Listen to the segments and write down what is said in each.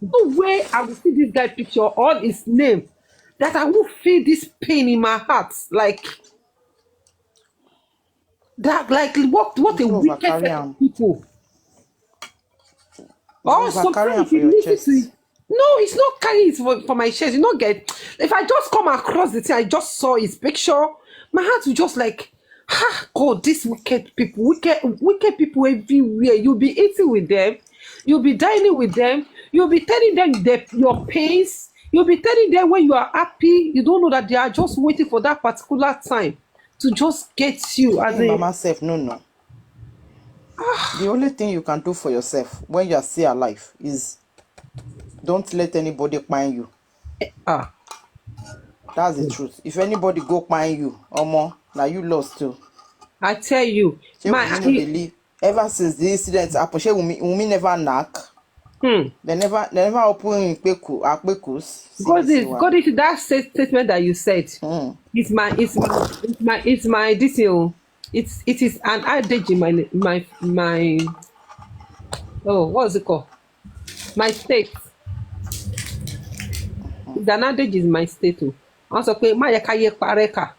No way I will see this guy picture or his name that I will feel this pain in my heart. Like that, like what a You wicked overcarry set of am. people. You Or overcarry am sometimes if for you your listen to chest. it, no, it's not carrying it for my chest. You not get. If I just come across the thing, I just saw his picture, my heart will just like, ah, God, these wicked people, wicked people everywhere. You'll be eating with them, you'll be dining with them, you'll be telling them your pains, you'll be telling them when you are happy. You don't know that they are just waiting for that particular time to just get you as Hey, a. mama self, no. The only thing you can do for yourself when you are still alive is don't let anybody pine you. Ah, That's the truth. If anybody go pine you, omo, now you lost too. I tell you, Shey Wunmi no dey live. Ever since the incident happen, shey Wunmi never knack. hmm. They never open Akpekus. See God this is one. God is that statement that you said. Mm. It's my this thing. Oh. It is an adage in my oh, what's it called? My state. It's an adage in my state. Oh. Wọ́n sọ pé má yẹ ká yé parẹ́ kà.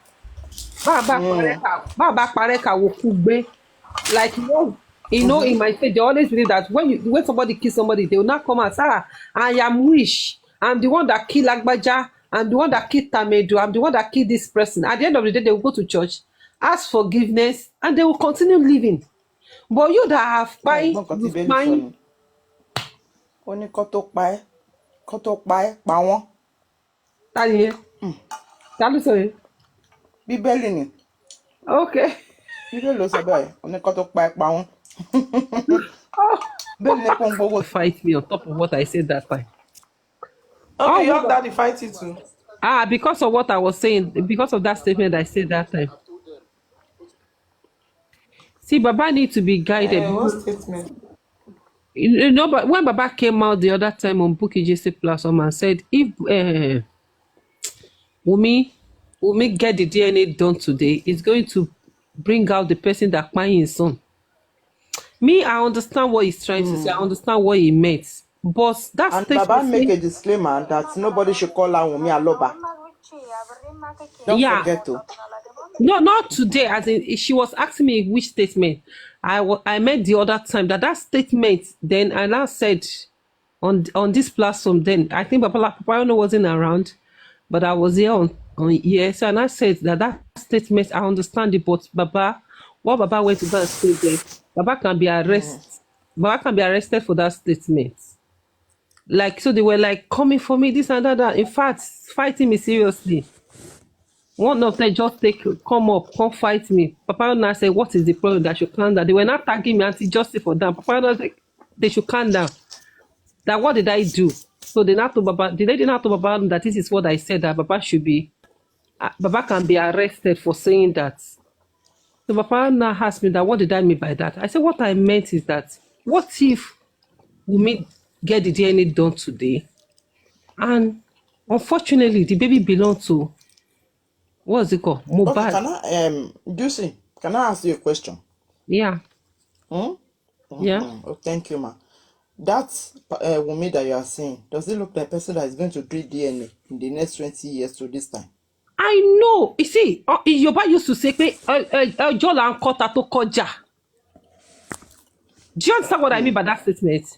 Bá a bá parẹ́ kà wò kú gbé. Like in my state, they always believe that when somebody kills somebody, they will not come and say, I am wish. I'm the one that killed Agbaja. I'm the one that killed Tamedu. I'm the one that killed this person. At the end of the day, they will go to church, ask forgiveness, and they will continue living. But you that have Ẹ̀gbọ́n kan tí you've Bẹ́lí sọ ni. Ó ní kó tó pa ẹ́, pa wọ́n. Bíbélì ni. Okay. Bíbélì ló sọ bẹ́ẹ̀. Ó ní kó tó pa ẹ́, pa wọ́n. Oh, Bẹ́ẹ̀ni ní pọ́n gbowó. fight me on top of what I said that time. Okay, your daddy fight you too. Because of what I was saying, because of that statement I said that time. See, Baba need to be guided. What statement? You know, but when Baba came out the other time on Bukky Jesse platform and said, if Wumi get the DNA done today, it's going to bring out the person that kpai his son. Me, I understand what he's trying to say. I understand what he meant. But that And statement, Baba make a disclaimer that nobody should call her Wunmi Aloba. Don't yeah, forget to. no, not today. As in, she was asking me which statement. I meant the other time that statement. Then I now said on this platform. Then I think Papa wasn't around, but I was here on yes, and I said that statement. I understand it, but what Baba went to go and say there, Baba can be arrested. Baba can be arrested for that statement. Like, so they were like coming for me, this and that. In fact, fighting me seriously. One of them just come fight me. Papa now said, what is the problem? That should calm down. They were not tagging me anti-justice for them. Papa now said, they should calm down. That what did I do? So they not to Baba, the lady not to Baba that this is what I said, that Baba should be, Baba can be arrested for saying that. So Papa now asked me that, what did I mean by that? I said, what I meant is that, what if we get the DNA done today? And unfortunately, the baby belonged to, what's it called? Okay, Mohbad. Juicy, can I ask you a question? Yeah. Yeah. Oh, thank you, ma. That Wunmi that you are saying, does it look like a person that is going to do DNA in the next 20 years to this time? I know. You see, Yoruba used to say, ọjọ́ là ń kọ́ta tó kọjá. Do you understand what I mean by that statement?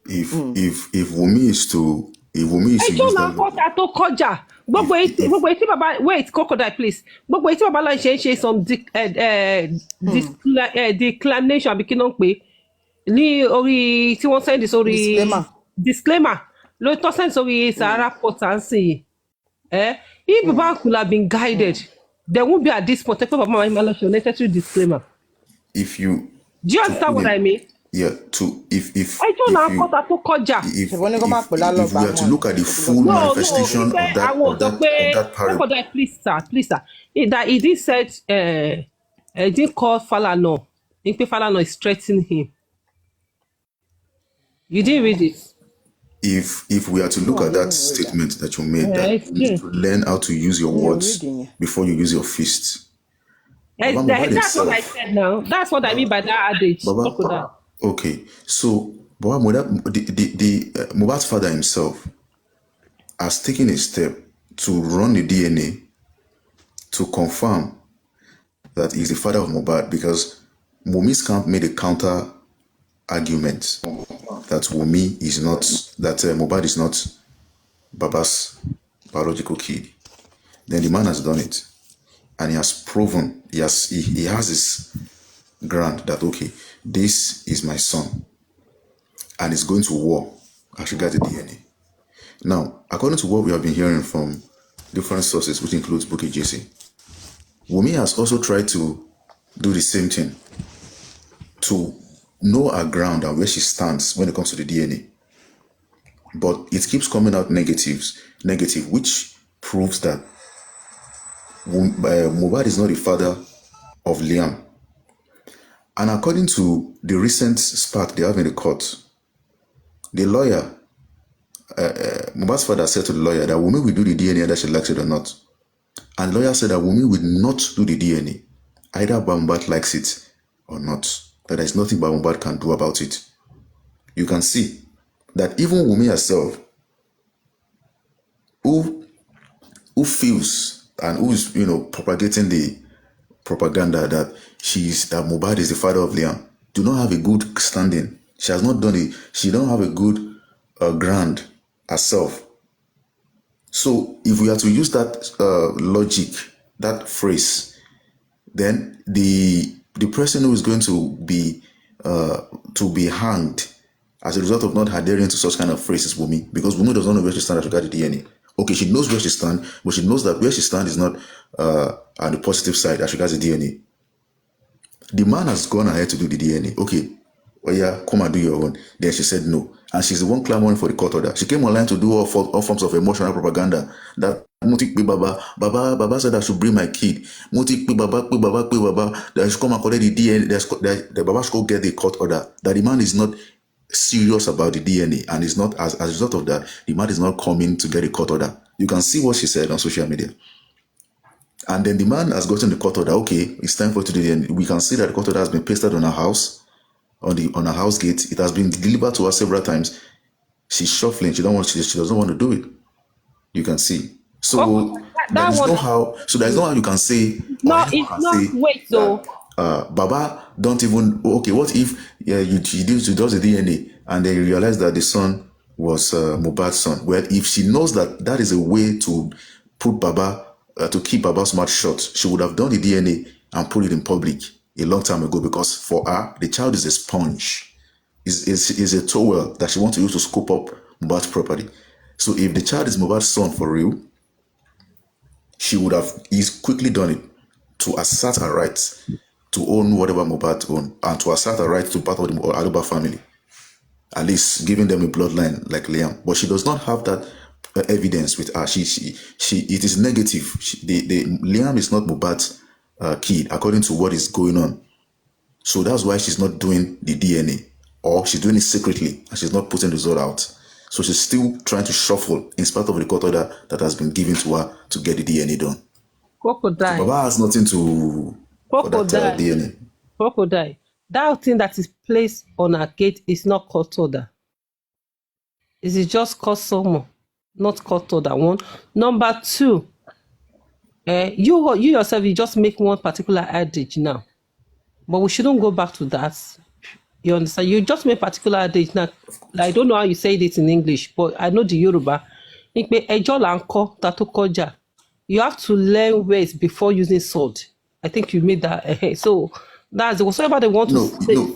If Wunmi is to use Ẹjọ́ là ń that, kọ́ta tó kọjá. Gbogbo etí bàbá, wait, crocodile please. Gbogbo etí bàbá láì ṣe some declination àbí kí ló ń pè ní orí tí wọ́n send sórí disclaimer ló tọ́ send sórí Sahara Portal sí yìí. If Baba could have been guided, there won't be at this point. Take Baba necessary disclaimer. if you Do you understand what I mean? yeah, to if I don't know you, what I told Koja. if we are to look at the full manifestation of that parable, please sir. He did said he didn't call Falana. I think Falana is threatening him. You didn't read it. if we are to look at that statement that you made, that you need to learn how to use your words before you use your fists. That's what I said now. That's what I mean by that adage. Okay, so But Mohbad's father himself has taken a step to run the DNA to confirm that he's the father of Mohbad, because Wumi's camp made a counter argument that Wumi is not, that Mohbad is not Baba's biological kid. Then the man has done it, and he has proven, he has his ground that, okay, this is my son, and he's going to war as regards the DNA. Now, according to what we have been hearing from different sources, which includes Bukky Jesse, Wumi has also tried to do the same thing, to know her ground and where she stands when it comes to the DNA. But it keeps coming out negative, which proves that Mohbad is not the father of Liam. And according to the recent spat they have in the court, the lawyer, Mohbad's father said to the lawyer that Wumi will do the DNA whether she likes it or not. And the lawyer said that Wumi will not do the DNA, either Mohbad likes it or not. That there is nothing Mohbad can do about it. You can see that even Wumi herself, who feels and who is, propagating the propaganda that that Mohbad is the father of Liam, do not have a good standing. She has not done it. She don't have a good ground herself. So if we are to use that logic, that phrase, then the person who is going to be hanged as a result of not adhering to such kind of phrases, Wumi, because Wumi does not know where she stands as regards the DNA. Okay, she knows where she stands, but she knows that where she stands is not on the positive side as regards the DNA. The man has gone ahead to do the DNA. Okay, well, yeah, come and do your own. Then she said no. And she's the one clamoring for the court order. She came online to do all forms of emotional propaganda. That Baba said I should bring my kid. Baba, that I should come and collect the DNA. The Baba should go get the court order. That the man is not serious about the DNA, and is not, as a result of that, the man is not coming to get a court order. You can see what she said on social media. And then the man has gotten the court order. Okay, it's time for today. And we can see that the court order has been pasted on her house, on her house gate. It has been delivered to her several times. She's shuffling. She doesn't want to do it. You can see. So there's no how you can say. No, it's not. Wait, though. Baba don't even. Okay, what if she does the DNA and then you realize that the son was Mohbad's son? Well, if she knows that is a way to put Baba, to keep Baba's mouth shut, she would have done the DNA and put it in public a long time ago, because for her, the child is a sponge, is a towel that she wants to use to scoop up Mohbad's property. So if the child is Mohbad's son for real, she would have quickly done it to assert her rights to own whatever Mohbad owned, and to assert her rights to part of the Aluba family, at least giving them a bloodline like Liam. But she does not have that evidence with her. It is negative. Liam is not Mohbad's kid, according to what is going on. So that's why she's not doing the DNA, or she's doing it secretly and she's not putting the result out. So she's still trying to shuffle in spite of the court order that has been given to her to get the DNA done. Crocodile. So Baba has nothing to for that DNA. Crocodile. That thing that is placed on her gate is not court order. It is just court summon, not court order. One. Number two, you yourself, you just make one particular adage now, but we shouldn't go back to that. You understand? You just make particular adage now. I don't know how you say it in English, but I know the Yoruba. You have to learn ways before using sword. I think you made that. So that's whatever they want to say. No,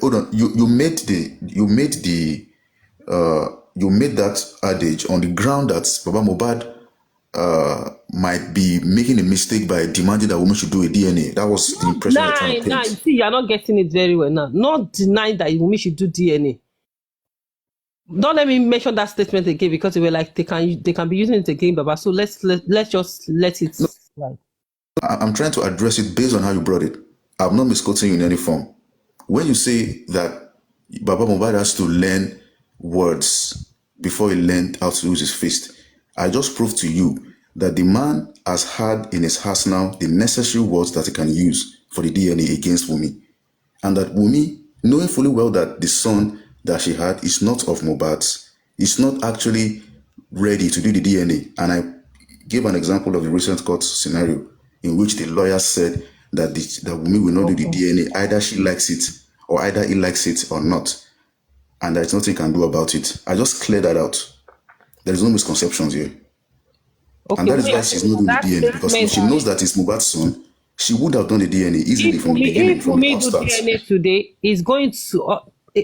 hold on. You made that adage on the ground that Baba Mohbad might be making a mistake by demanding that woman should do a DNA. That was the impression you're trying to paint. See, you're not getting it very well now. Not denying that woman should do DNA. Don't let me mention that statement again, because they were like they can be using it again, Baba. So let's just let it slide. I'm trying to address it based on how you brought it. I'm not misquoting you in any form. When you say that Baba Mohbad has to learn words before he learned how to use his fist, I just proved to you that the man has had in his arsenal the necessary words that he can use for the DNA against Wumi. And that Wumi, knowing fully well that the son that she had is not of Mohbad's. It's not actually ready to do the DNA. And I gave an example of the recent court scenario in which the lawyer said that that Wunmi will not do the DNA. Either she likes it or either he likes it or not. And there's nothing he can do about it. I just cleared that out. There is no misconceptions here. Okay, And that is why she's not doing the DNA. Because if she knows that it's Mohbad's son, she would have done the DNA easily from the beginning, from the outstart. If Wunmi do DNA today, is going to,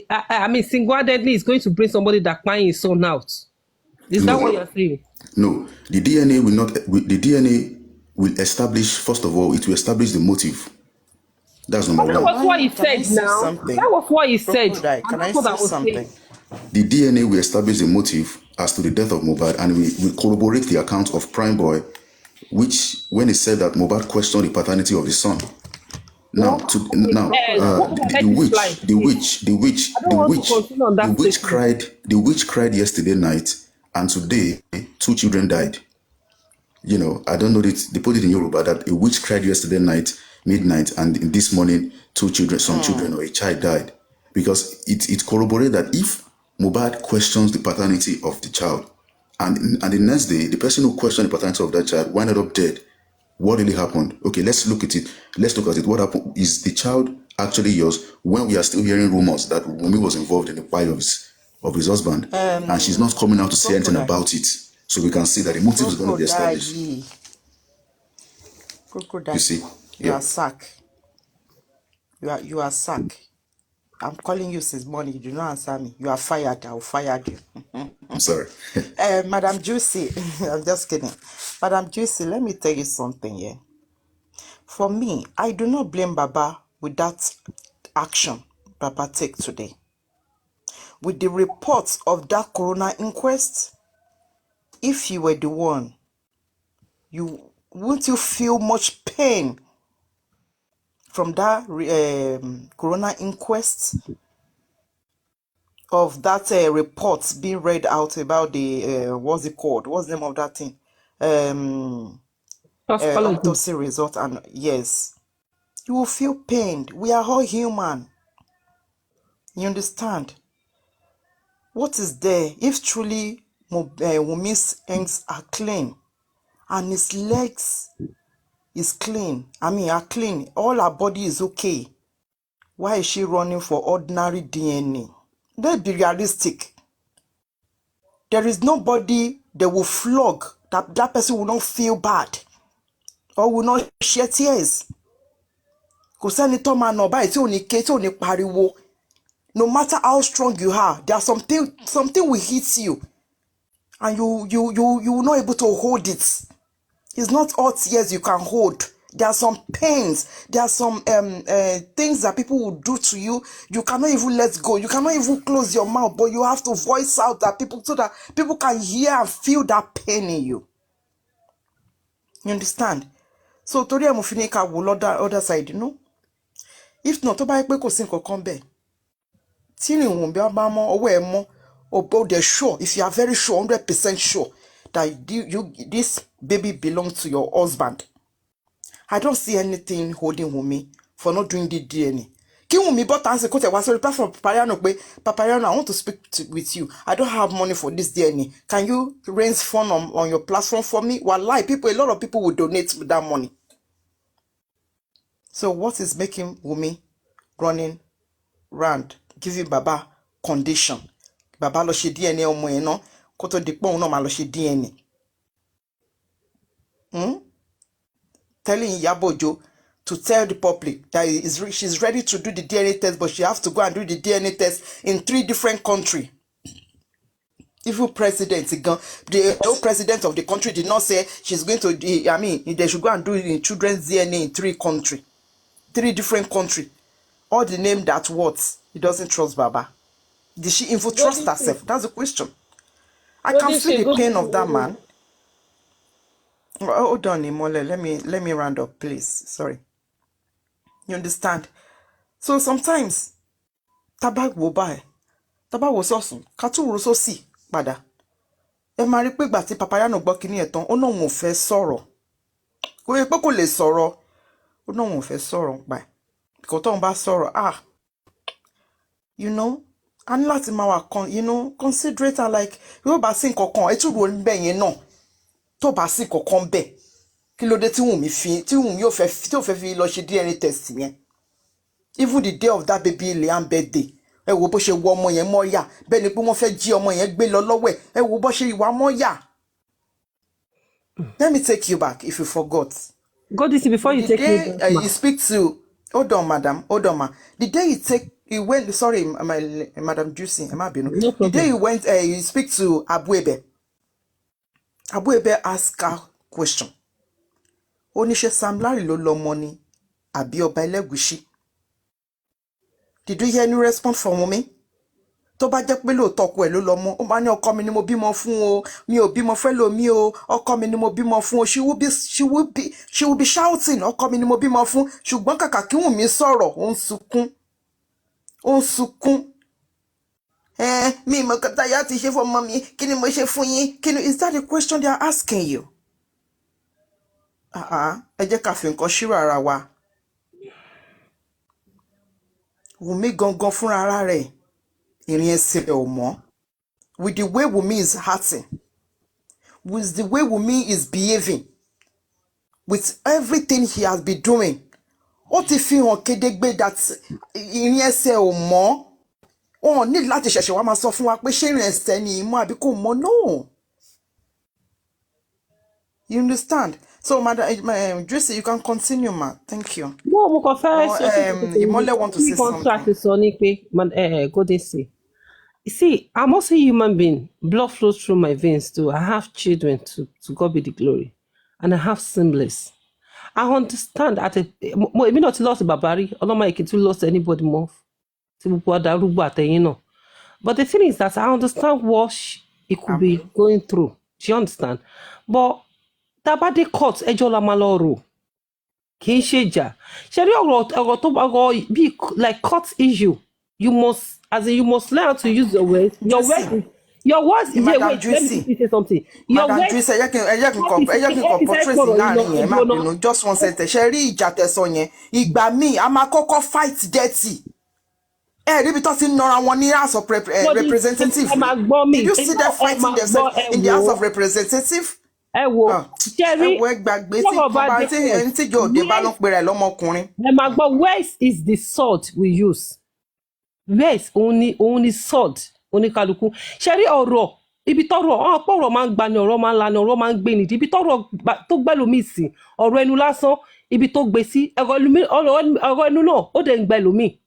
I mean, single-handedly is going to bring somebody that finds his son out. Is that what you're saying? No, the DNA will not. The DNA will establish. First of all, it will establish the motive. That's number one. That was what he said. Now that was what he said. Can I say something? The DNA will establish the motive as to the death of Mohbad, and we corroborate the account of Prime Boy, which when he said that Mohbad questioned the paternity of his son. Now, the witch cried yesterday night, and today 2 children died. You know, I don't know it. They put it in Yoruba that a witch cried yesterday night, midnight, and this morning 2 children, some children or a child died, because it corroborated that if Mohbad questions the paternity of the child, and the next day the person who questioned the paternity of that child winded up dead. What really happened? Okay, let's look at it. What happened? Is the child actually yours? When we are still hearing rumors that Wunmi was involved in the fire of his husband, and she's not coming out to say anything about it, so we can see that the motive is going to be established. You see, you are sacked. You are sacked. I'm calling you since morning. You do not answer me. You are fired. I will fire you. I'm sorry. Madam Juicy, I'm just kidding. Madam Juicy, let me tell you something here. For me, I do not blame Baba with that action Baba take today. With the reports of that coroner inquest, if you were the one, wouldn't you feel much pain from that coroner inquest, of that report being read out about the what's it called? What's the name of that thing? Autopsy result, and yes, you will feel pained. We are all human. You understand? What is there if truly Wunmi's hands are clean and his legs is clean? Are clean. All her body is okay. Why is she running for ordinary DNA? Let's be realistic. There is nobody that will flog, that person will not feel bad or will not shed tears. No matter how strong you are, there's something will hit you, and you will not able to hold it. It's not all tears you can hold. There are some pains. There are some things that people will do to you. You cannot even let go. You cannot even close your mouth, but you have to voice out that so that people can hear and feel that pain in you. You understand? So torí ẹ mo fi ní ká wò other side, you know? If not, tó bá yẹ pé kò sí nǹkan bẹ́ẹ̀. Tí ni wọ́n bí bá mọ́ ọwọ́ ẹ mọ́, or they're sure, if you are very sure, 100% sure that this baby belongs to your husband. I don't see anything holding Wunmi for not doing the DNA. Kí Wunmi bought answer kote was sorry from Papariano pe Papariano, I want to speak with you. I don't have money for this DNA. Can you raise fund on your platform for me? Wallahi, a lot of people will donate with that money. So what is making Wunmi running round, giving Baba condition? Baba lo ṣe DNA ọmọ ẹ̀ náà kó tó di pé òun náà máa lọ ṣe DNA. Telling Iyabo Ojo to tell the public that she's ready to do the DNA test, but she has to go and do the DNA test in 3 different countries. Even the old president of the country did not say she's going to, they should go and do it in children's DNA in 3 countries. 3 different countries. All the name that what? He doesn't trust Baba. Did she even trust herself? That's the question. I can feel the pain of that man. Hold on, Imole. Let me round up, please. Sorry. You understand? So sometimes tabag wo buy. Tabag wo sosun. Katu wo so si pada. E ma rí pé ìgbà tí Papariano gbọ́ kíní ẹ̀ tán, ó náà wọn ò fẹ́ sọ̀rọ̀. Kò yẹ pé kò lè sọ̀rọ̀. Ó náà wọn ò fẹ́ sọ̀rọ̀ pa. Because tó ń bá sọ̀rọ̀, you know, a ní láti máa wà considerate and like yóò bá sí nǹkankan ẹ tún rò níbẹ̀ yẹn náà tó bá sí nǹkankan bẹ̀ kí ló dé tí Wùnmí yóò fẹ́ fi lọ ṣe DNA test yẹn even the day of that baby Liam birthday ẹ wo bó ṣe wọ ọmọ yẹn mọ́yà bẹ́ẹ̀ ni pé wọ́n fẹ́ jí ọmọ yẹn gbé lọ lọ́wọ́ ẹ wo bó ṣe ìwà mọ́yà. Let me take you back if you forgot. Go this before you The take me. day you speak to, hold on, madam, hold on, ma. The day you went, sorry, Madam Juicy, No the problem. day you went, you speak to Abuebe. Abuebe asked her question. Oníṣẹ́ Sam Larry ló lọ́mọ ni àbí Ọba Ẹlẹ́gùṣì. Did you hear any response from Wunmi? Tó bá jẹ́ pé lóòótọ́ ọkọ ẹ̀ ló lọ́mọ, ó máa ní ọkọ mi ni mo bímọ fún o, mi ò bímọ fẹ́ lómi o, ọkọ mi ni mo bímọ fún o, she will be shouting, ọkọ mi ni mo bímọ fún, ṣùgbọ́n kàkà kí Wunmi sọ̀rọ̀, ó ń sunkún. Mi mọ̀ kọ́tà yá ti ṣe fún ọmọ mi, kí ni mo ṣe fún yín? Is that the question they are asking you? Ẹ jẹ́ ká fi nǹkan ṣírò ara wa. Wunmi gangan fúnra ara rẹ̀. Ìrìn ẹsẹ̀ ò mọ́. With the way Wunmi is acting, with the way Wunmi is behaving, with everything he has been doing, ó ti fi hàn kedegbe that ìrìn ẹsẹ̀ ò mọ́. Wọ́n ní láti ṣẹ̀ṣẹ̀ wá máa sọ fún wa pé ṣé ìrìn ẹsẹ̀ ni ìmọ̀ àbí kò mọ́. No. You understand? So, Madam Juicy, you can continue, ma. Thank you. No, mo kàn fẹ́ Ìmọ́lẹ̀ want to say something. sọ ní pé go this say. You see, I'm also a human being. Blood flows through my veins too. I have children to God be the glory. And I have siblings. I understand at èmi náà ti lost bàbá rí, ọlọ́mọ èkì tún lost anybody more. Tí gbogbo adarúgbó àtẹ̀yìn náà. But the thing is that I understand what it could be going through. Do you understand? But tabade court ẹjọ́ la máa lọ rò. Kì í ṣe ìjà. Ṣé rí ọ̀rọ̀ tó bá bí like court issue, you must learn how to use your words. Your words. Madam Wait, let me say something. Madam Juicy, ẹ jẹ́ kí n portrait láàrin yẹn, má bínú, just one sentence. Ṣé rí ìjà tẹ̀sán yẹn, ìgbà míì a máa kọ́kọ́ fight dirty. Níbi tó ti nọra wọn ní House of Representative. Did you see them fighting themselves in the House of Representative? Ẹ wo, Jerry, gbàgbé tí ẹni tí jọ òde bá ló ń pera ẹ̀ lọ́mọkùnrin. ẹ máa gbọ́, where is the sword we use? Where is only sword oníkálukú? Ṣé rí ọ̀rọ̀ ibi tọ́rọ̀ ọ̀pọ̀ ọ̀rọ̀ máa ń gbani, ọ̀rọ̀ máa ń lani, ọ̀rọ̀ máa ń gbé nìdí. Ibi tọ́rọ̀ tó gbẹ́lòmíì sí, ọ̀rọ̀ ẹnu lásán, ibi tó gbé sí, ọ̀rọ̀ ẹnu náà ó dẹ̀ ń gbẹ́lòmíì.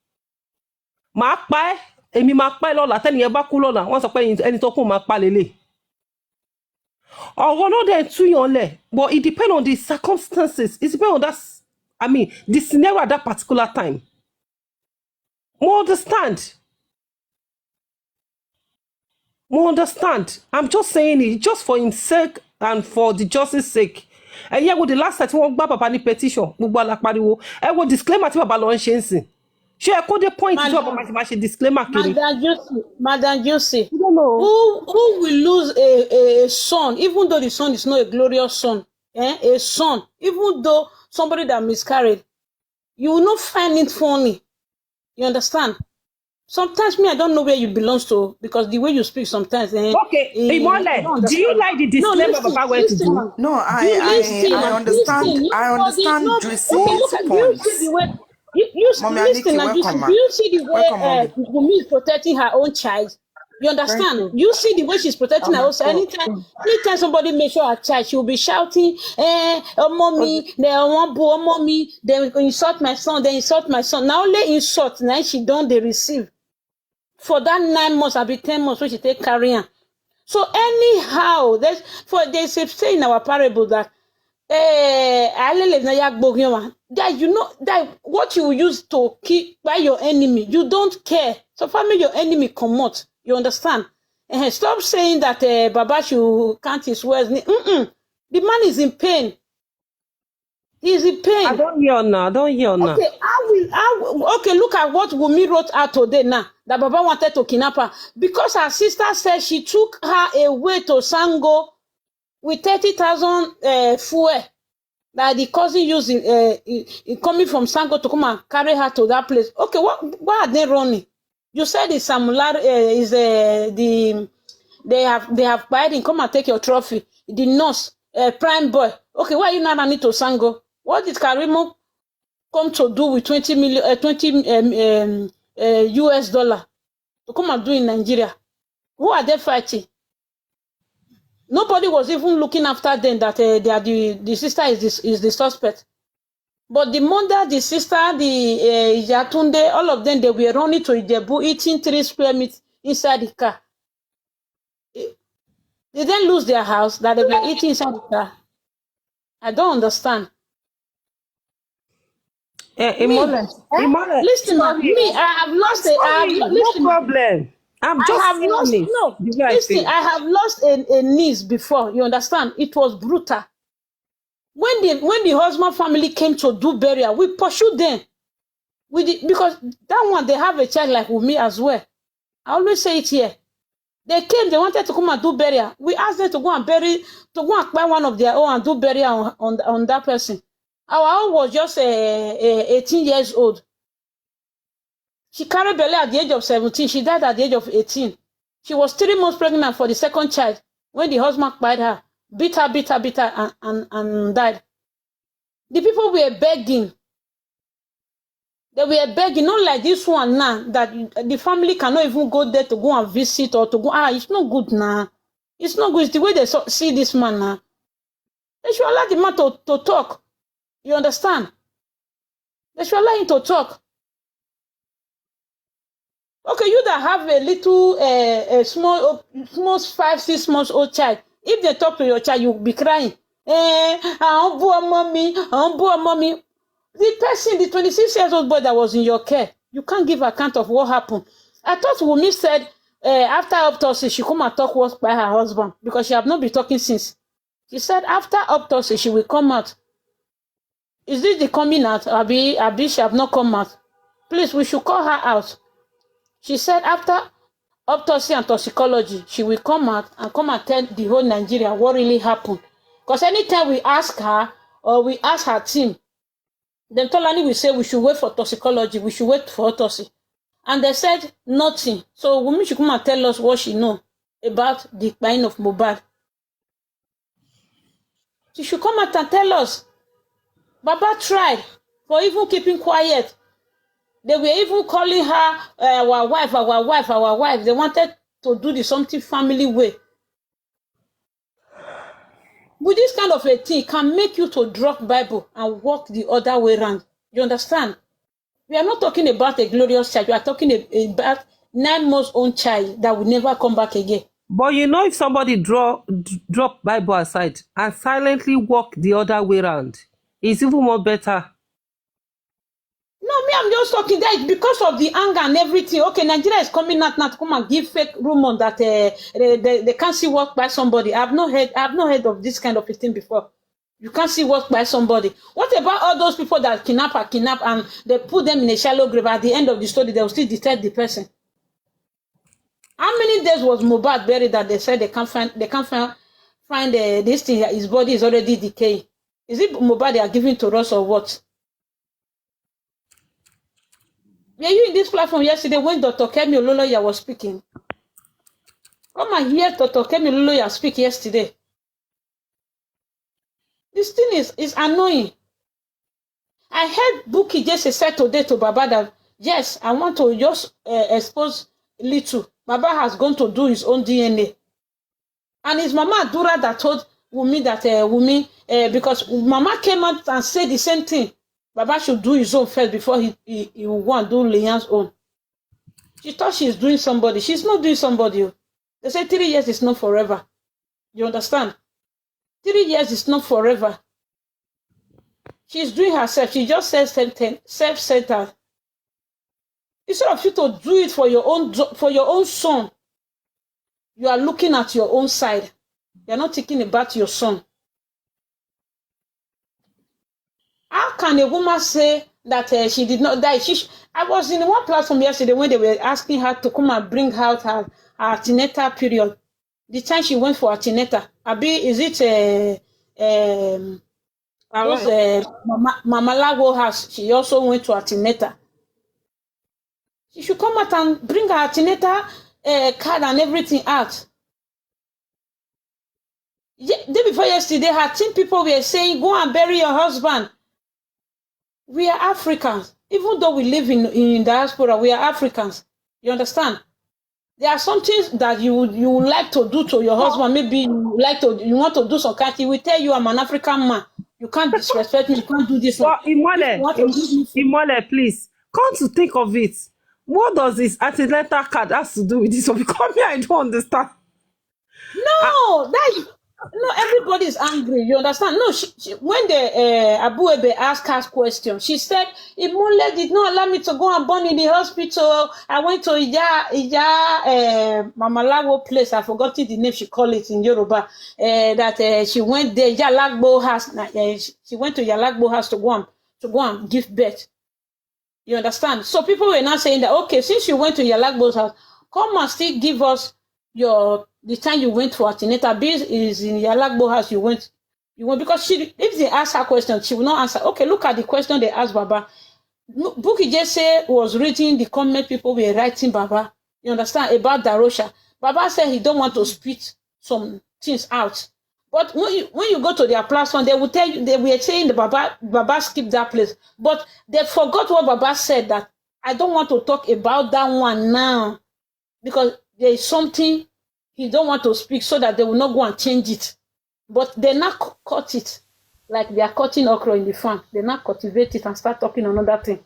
Màá pa ẹ́, èmi máa pa ẹ́ lọ́la, tẹ́nìyẹn bá kú lọ́la, wọ́n sọ pé ẹni tó kù máa pa lélẹ̀. Ọ̀rọ̀ náà dẹ̀ túyàn lẹ̀, but it depends on the circumstances. It depends on the scenario at that particular time. More understand. I'm just saying it just for his sake and for the justice sake. And yeah, with the last time wọ́n gbá bàbá ní petition, gbogbo alápariwo. Ẹ wo disclaimer tí bàbá lọ ń ṣe ń sìn. Ṣé ẹ kó dé point tí bàbá máa ṣe disclaimer kiri? Madam Juicy, I don't know. who will lose a son, even though the son is not a glorious son, a son, even though somebody that miscarried, you will not find it funny. You understand? Sometimes I don't know where you belong to because the way you speak sometimes. Okay, Imole, do you like the disclaimer Baba went to do? No, I understand. I understand Juicy's point. You listen, and you see the way Wunmi is protecting her own child. You understand? You see the way she's protecting her own child. Anytime somebody makes sure her child, she will be shouting, mommy, they want mommy, they insult my son, they insult my son. Now only insult, now she don't they receive. For that 9 months, I'll be 10 months, so she take carrying. So anyhow, there's a say in our parable that that you know that what you use to keep by your enemy, you don't care. So family your enemy come out. You understand? Stop saying that Baba should count his words. The man is in pain. He's in pain. I don't hear now. Okay, okay, look at what Wunmi wrote out today now. That Baba wanted to kidnap her. Because her sister said she took her away to Sango with 30,000 fuel. That the cousin used in coming from Sango to come and carry her to that place. Okay, why are they running? You said it's Samular they have Biden come and take your trophy. The nurse, prime boy. Okay, why are you not running to Sango? What did Karimo come to do with 20 US dollar to come and do in Nigeria? Who are they fighting? Nobody was even looking after them that they are the sister is the suspect. But the mother, the sister, the Yatunde, all of them, they were running to Ijebu, eating 3 square meat inside the car. They didn't lose their house that they were eating inside the car. I don't understand. Listen, me, I have lost no problem. I have lost a niece before. You understand? It was brutal. When the husband family came to do burial, we pursued them. Because that one, they have a child like with me as well. I always say it here. They came, they wanted to come and do burial. We asked them to go and buy one of their own and do burial on that person. Our own was just 18 years old. She carried belly at the age of 17. She died at the age of 18. She was 3 months pregnant for the second child when the husband cried her, beat her, and died. The people were begging. They were begging, not like this one now, that the family cannot even go there to go and visit or to go. It's not good now. It's not good. It's the way they see this man now. They should allow the man to talk. You understand? They should allow him to talk. Okay, you that have a little, a small 5-6 months old child, if they talk to your child, you'll be crying. I don't boo mommy. The person, the 26 years old boy that was in your care, you can't give account of what happened. I thought Wunmi said after autopsy, she come and talk what by her husband because she have not been talking since. She said after autopsy, she will come out. Is this the coming out? Abi she have not come out. Please, we should call her out. She said after autopsy and toxicology, she will come out and come and tell the whole Nigeria what really happened. Because anytime we ask her or we ask her team, then Tolani will say we should wait for toxicology, we should wait for autopsy. And they said nothing. So Wunmi should come and tell us what she know about the dying of Mohbad. She should come out and tell us. Baba tried for even keeping quiet. They were even calling her our wife. They wanted to do the something family way. With this kind of a thing, can make you to drop Bible and walk the other way around. You understand? We are not talking about a glorious child. We are talking about 9 months old child that will never come back again. But you know, if somebody drop Bible aside and silently walk the other way around, it's even more better. No, me, I'm just talking that because of the anger and everything. Okay, Nigeria is coming out now to come and give fake rumor that they can't see work by somebody. I've not heard of this kind of a thing before. You can't see work by somebody. What about all those people that kidnap and they put them in a shallow grave? At the end of the story, they will still detect the person. How many days was Mohbad buried that they said they can't find this thing? His body is already decaying. Is it Mohbad they are giving to us or what? Were you in this platform yesterday when Dr. Kemi Ololoya was speaking? Come and hear Dr. Kemi Ololoya speak yesterday. This thing is annoying. I heard Bukky just said today to Baba that, yes, I want to just expose little. Baba has gone to do his own DNA. And it's Mama Adura that told Wunmi that, because Mama came out and said the same thing. Baba should do his own first before he will go and do Leanne's own. She thought she's doing somebody. She's not doing somebody. They say 3 years is not forever. You understand? 3 years is not forever. She's doing herself. She just says self-centered. Instead of you to do it for your own son, you are looking at your own side. You're not thinking about your son. How can a woman say that she did not die? I was in one platform yesterday when they were asking her to come and bring out her antenatal period. The time she went for antenatal. Abi, is it Mama Lago house? She also went to antenatal. She should come out and bring her antenatal card and everything out. Day before yesterday, her team people were saying, go and bury your husband. We are Africans. Even though we live in diaspora, we are Africans. You understand? There are some things that you would like to do to your husband. Maybe you want to do some kind. He will tell you, I'm an African man. You can't disrespect me. You can't do this. Well, Imole, please. Come to think of it. What does this antenatal card has to do with this? Because me, I don't understand. No, everybody is angry. You understand? No, when the Abu Ebe asked her question, she said, Imole did not allow me to go and born in the hospital. I went to Mamalawo place. I forgot the name she called it in Yoruba. That she went there, Yalagbo house. She went to Yalagbo house to go and give birth. You understand? So people were now saying that, okay, since you went to Yalagbo's house, come and still give us the time you went for antenatal. This is in Yalagbo house you went because if they ask her question, she will not answer. Okay, look at the question they asked Baba. Bukky Jesse was reading the comment people were writing Baba. You understand? About Darosha. Baba said he don't want to spit some things out. But when you go to their platform, they will tell you, they were saying the Baba skipped that place. But they forgot what Baba said, that I don't want to talk about that one now. Because there is something he don't want to speak so that they will not go and change it. But they not cut it like they are cutting okra in the farm. They not cultivate it and start talking another thing.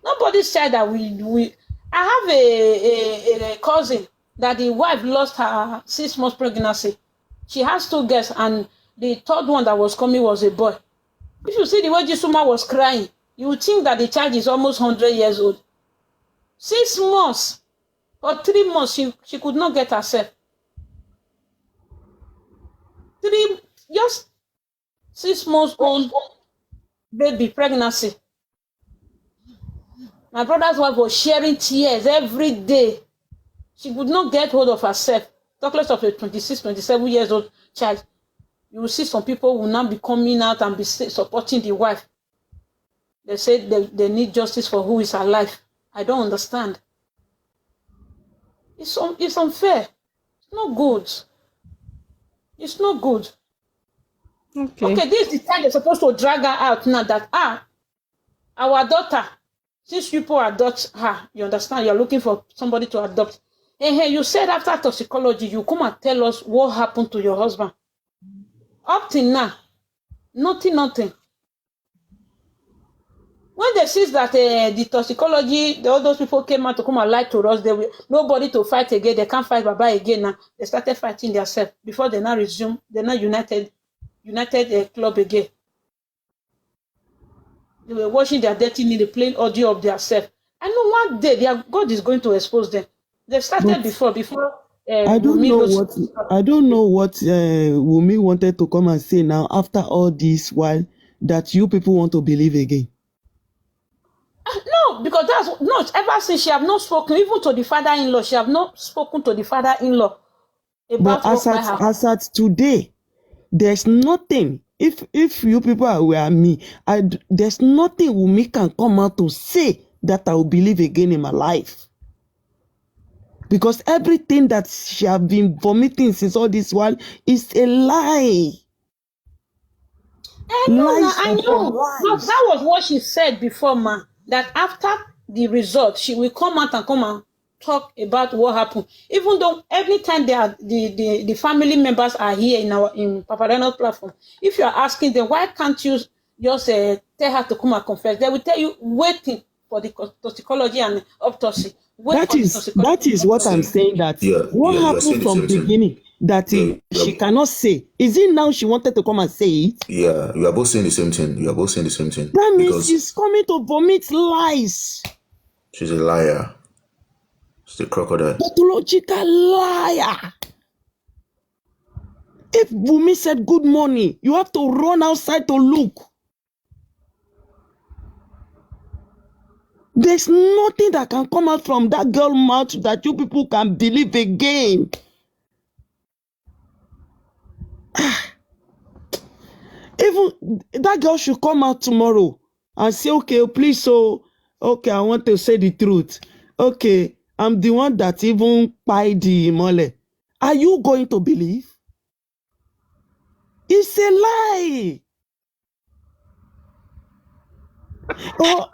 Nobody said that we. I have a cousin that the wife lost her 6 months pregnancy. She has 2 girls, and the third one that was coming was a boy. If you see the way Jisuma was crying, you would think that the child is almost 100 years old. 6 months or 3 months, she could not get herself. Just 6 months old baby pregnancy. My brother's wife was sharing tears every day. She could not get hold of herself. Talk less of a 26, 27 years old child. You will see some people will now be coming out and be supporting the wife. They say they need justice for who is alive. I don't understand. It's unfair. It's not good. It's not good. Okay, this is the time they're supposed to drag her out now that, our daughter, since people adopt her, you understand, you're looking for somebody to adopt. Hey, you said after toxicology, you come and tell us what happened to your husband. Up till now, nothing. When they see that the toxicology, all those people came out to come and lie to us, they will nobody to fight again. They can't fight Baba again now. They started fighting themselves before they now resume. They're now united club again. They were watching their destiny, they playing audio of themselves. I know one day God is going to expose them. They started before. I don't know what Wunmi wanted to come and say now after all this while that you people want to believe again. No, because that's not ever since she have not spoken even to the father-in-law. She have not spoken to the father-in-law about but as at today, there's nothing. If you people are aware me, there's nothing Wunmi can come out to say that I will believe again in my life. Because everything that she have been vomiting since all this while is a lie. I know. That was what she said before, ma. That after the result, she will come out and talk about what happened. Even though every time the family members are here in Papa Reynolds platform, if you are asking them why can't you just tell her to come and confess, they will tell you waiting for the toxicology and autopsy. That is what I'm saying. That what happened from the beginning that she cannot say. Is it now she wanted to come and say it? Yeah, you are both saying the same thing. That means she's coming to vomit lies. She's a liar. She's a crocodile. Pathological liar. If Wunmi said good morning, you have to run outside to look. There's nothing that can come out from that girl's mouth that you people can believe again. Even that girl should come out tomorrow and say, okay, please, so okay, I want to say the truth. Okay, I'm the one that even buy the mole. Are you going to believe? It's a lie.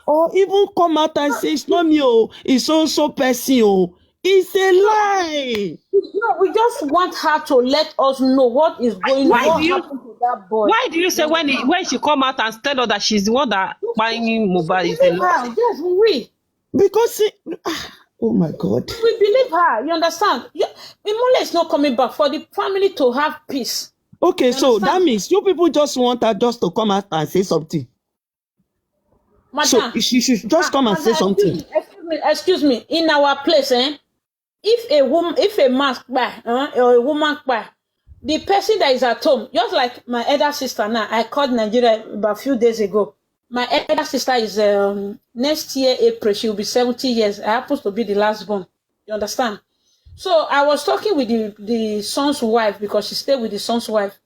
Or even come out and say it's not me, it's also person. It's a lie. No, we just want her to let us know what is going on. What happened to that boy? Why do you say when she come out and tell us that she's the one that buying mobile is a lie? Yes, we. Because oh my God. We believe her. You understand? Imole is not coming back for the family to have peace. Okay, so that means you people just want her just to come out and say something. Madam, so she should just come and say something. Excuse me. In our place, if a man cry or a woman cry, the person that is at home, just like my elder sister now, I called Nigeria about a few days ago. My elder sister is next year April, she will be 70 years. I happen to be the last born. You understand? So I was talking with the son's wife, because she stayed with the son's wife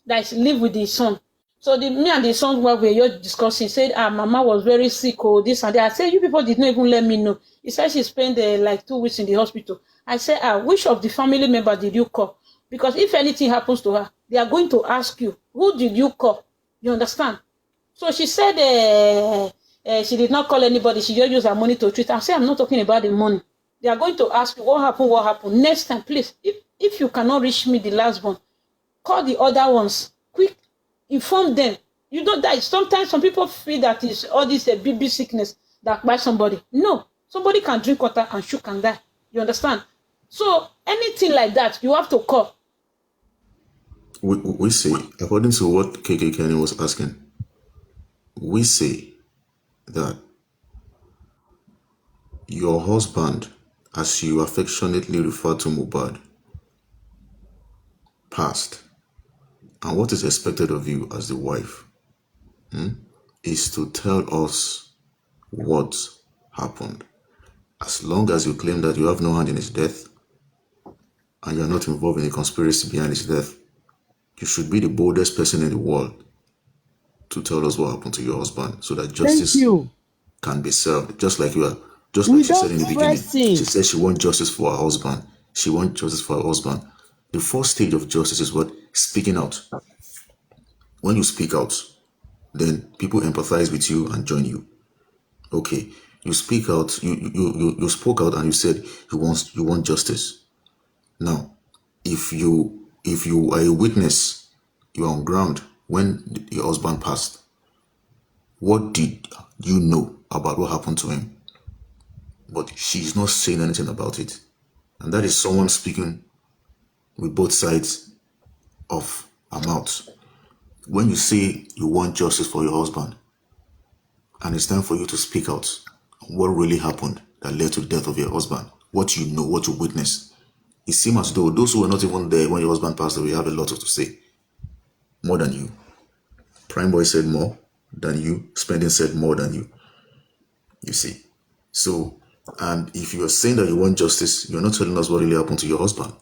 that live with the son. So me and the son's wife were just discussing. Said, Mama was very sick, this and that. I said, you people did not even let me know. He said she spent like 2 weeks in the hospital. I said, which of the family member did you call? Because if anything happens to her, they are going to ask you, who did you call? You understand? So she said she did not call anybody. She just used her money to treat. I said, I'm not talking about the money. They are going to ask you, what happened? Next time, please, if you cannot reach me, the last one, call the other ones. Quick, inform them. You don't die. Sometimes some people feel that it's all this BB sickness that by somebody. No, somebody can drink water and shook and die. You understand? So anything like that, you have to call. We say, according to what KK Kenny was asking, we say that your husband, as you affectionately refer to Mohbad, passed. And what is expected of you as the wife is to tell us what happened. As long as you claim that you have no hand in his death and you are not involved in a conspiracy behind his death, you should be the boldest person in the world to tell us what happened to your husband, so that justice can be served. Just like you are, just like she said in the beginning. She said she wants justice for her husband. She wants justice for her husband. The first stage of justice is what? Speaking out. When you speak out, then people empathize with you and join you. Okay, you speak out. You spoke out and you said you want justice. Now, if you are a witness, you are on ground when your husband passed, what did you know about what happened to him? But she's not saying anything about it. And that is someone speaking with both sides of her mouth. When you say you want justice for your husband, and it's time for you to speak out what really happened that led to the death of your husband, what you know, what you witnessed, it seems as though those who were not even there when your husband passed away have a lot to say. More than you. Prime Boy said more than you. Spending said more than you. You see. So, and if you are saying that you want justice, you're not telling us what really happened to your husband.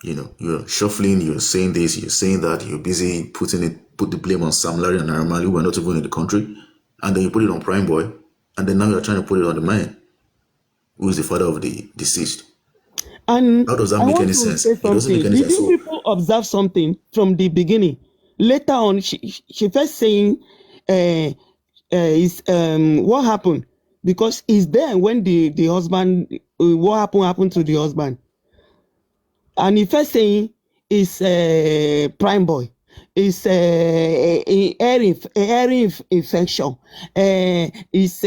You know, you're shuffling, you're saying this, you're saying that, you're busy put the blame on Sam Larry and Naira Marley, who were not even in the country, and then you put it on Prime Boy, and then now you're trying to put it on the man who is the father of the deceased. And how does that make any sense? It doesn't make any sense. Did you people observe something from the beginning? Later on, she first saying, what happened? Because it's there when the husband, what happened to the husband. And he first saying is Prime Boy. It's ear infection. It's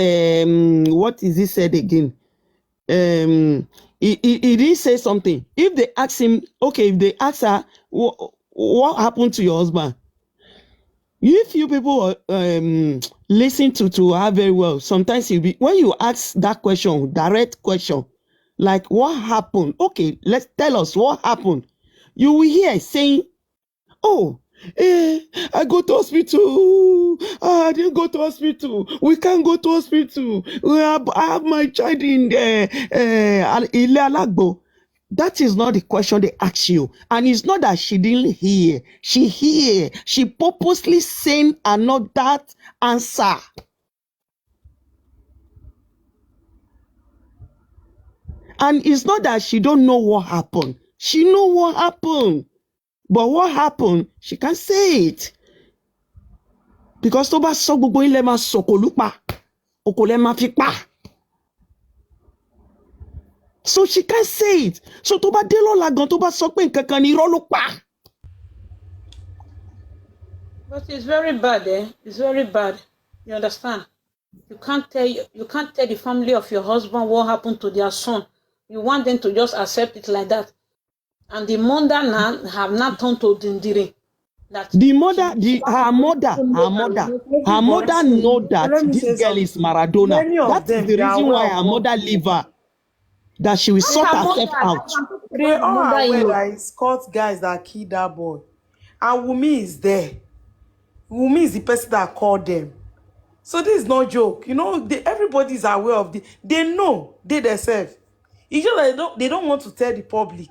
what is he said again? He did say something. If they ask him, okay, if they ask her, what happened to your husband? If you people listen to her very well, sometimes when you ask that question, direct question, like what happened? Okay, let's tell us what happened. You will hear saying, oh, I go to hospital. I didn't go to hospital. We can't go to hospital. I have my child in Ile-Alagbo. That is not the question they ask you. And it's not that she didn't hear. She hear. She purposely saying another answer. And it's not that she don't know what happened. She know what happened. But what happened, she can't say it. Because tó bá sọ gbogbo ilẹ̀ máa sọ̀kò lúpa, òkò lẹ̀ máa fi pa. So she can't say it. So tó bá dé lọ́la gan tó bá sọ pé nǹkan kan ni irọ́ ló pa. But it's very bad, eh? It's very bad. You understand? You can't tell the family of your husband what happened to their son. You want them to just accept it like that. And the mother now have not turned to Dindiri. Her mother know that this girl is Maradona. That's the reason why her mother leave her. That she will sort herself out. They all are aware that it's Scott guys that killed that boy. And Wumi is there. Wumi is the person that called them. So this is no joke. You know, everybody is aware of this. They know, they themselves. It's just that they don't want to tell the public.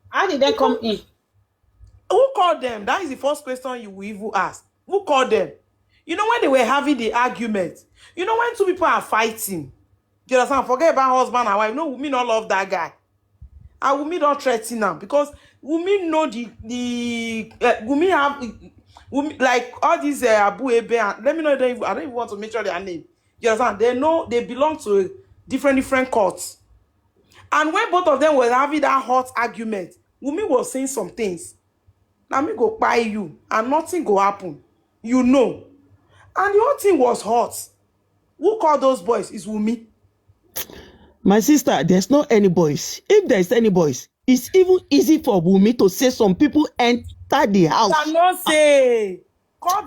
How did they come in? Who called them? That is the first question you will even ask. Who called them? You know, when they were having the argument, you know, when two people are fighting, you understand? Forget about husband and wife. No, Wumi don't love that guy. And Wumi don't threaten him because Wumi know Wumi have Wumi, like all these Abu Ebe. Let me know. I don't even want to mention their name. You understand? They know they belong to different courts. And when both of them were having that hot argument, Wumi was saying some things. Let me go buy you, and nothing go happen. You know. And the whole thing was hot. Who called those boys? Is Wumi. My sister, there's not any boys. If there's any boys, it's even easy for Wumi to say some people enter the house. I cannot say.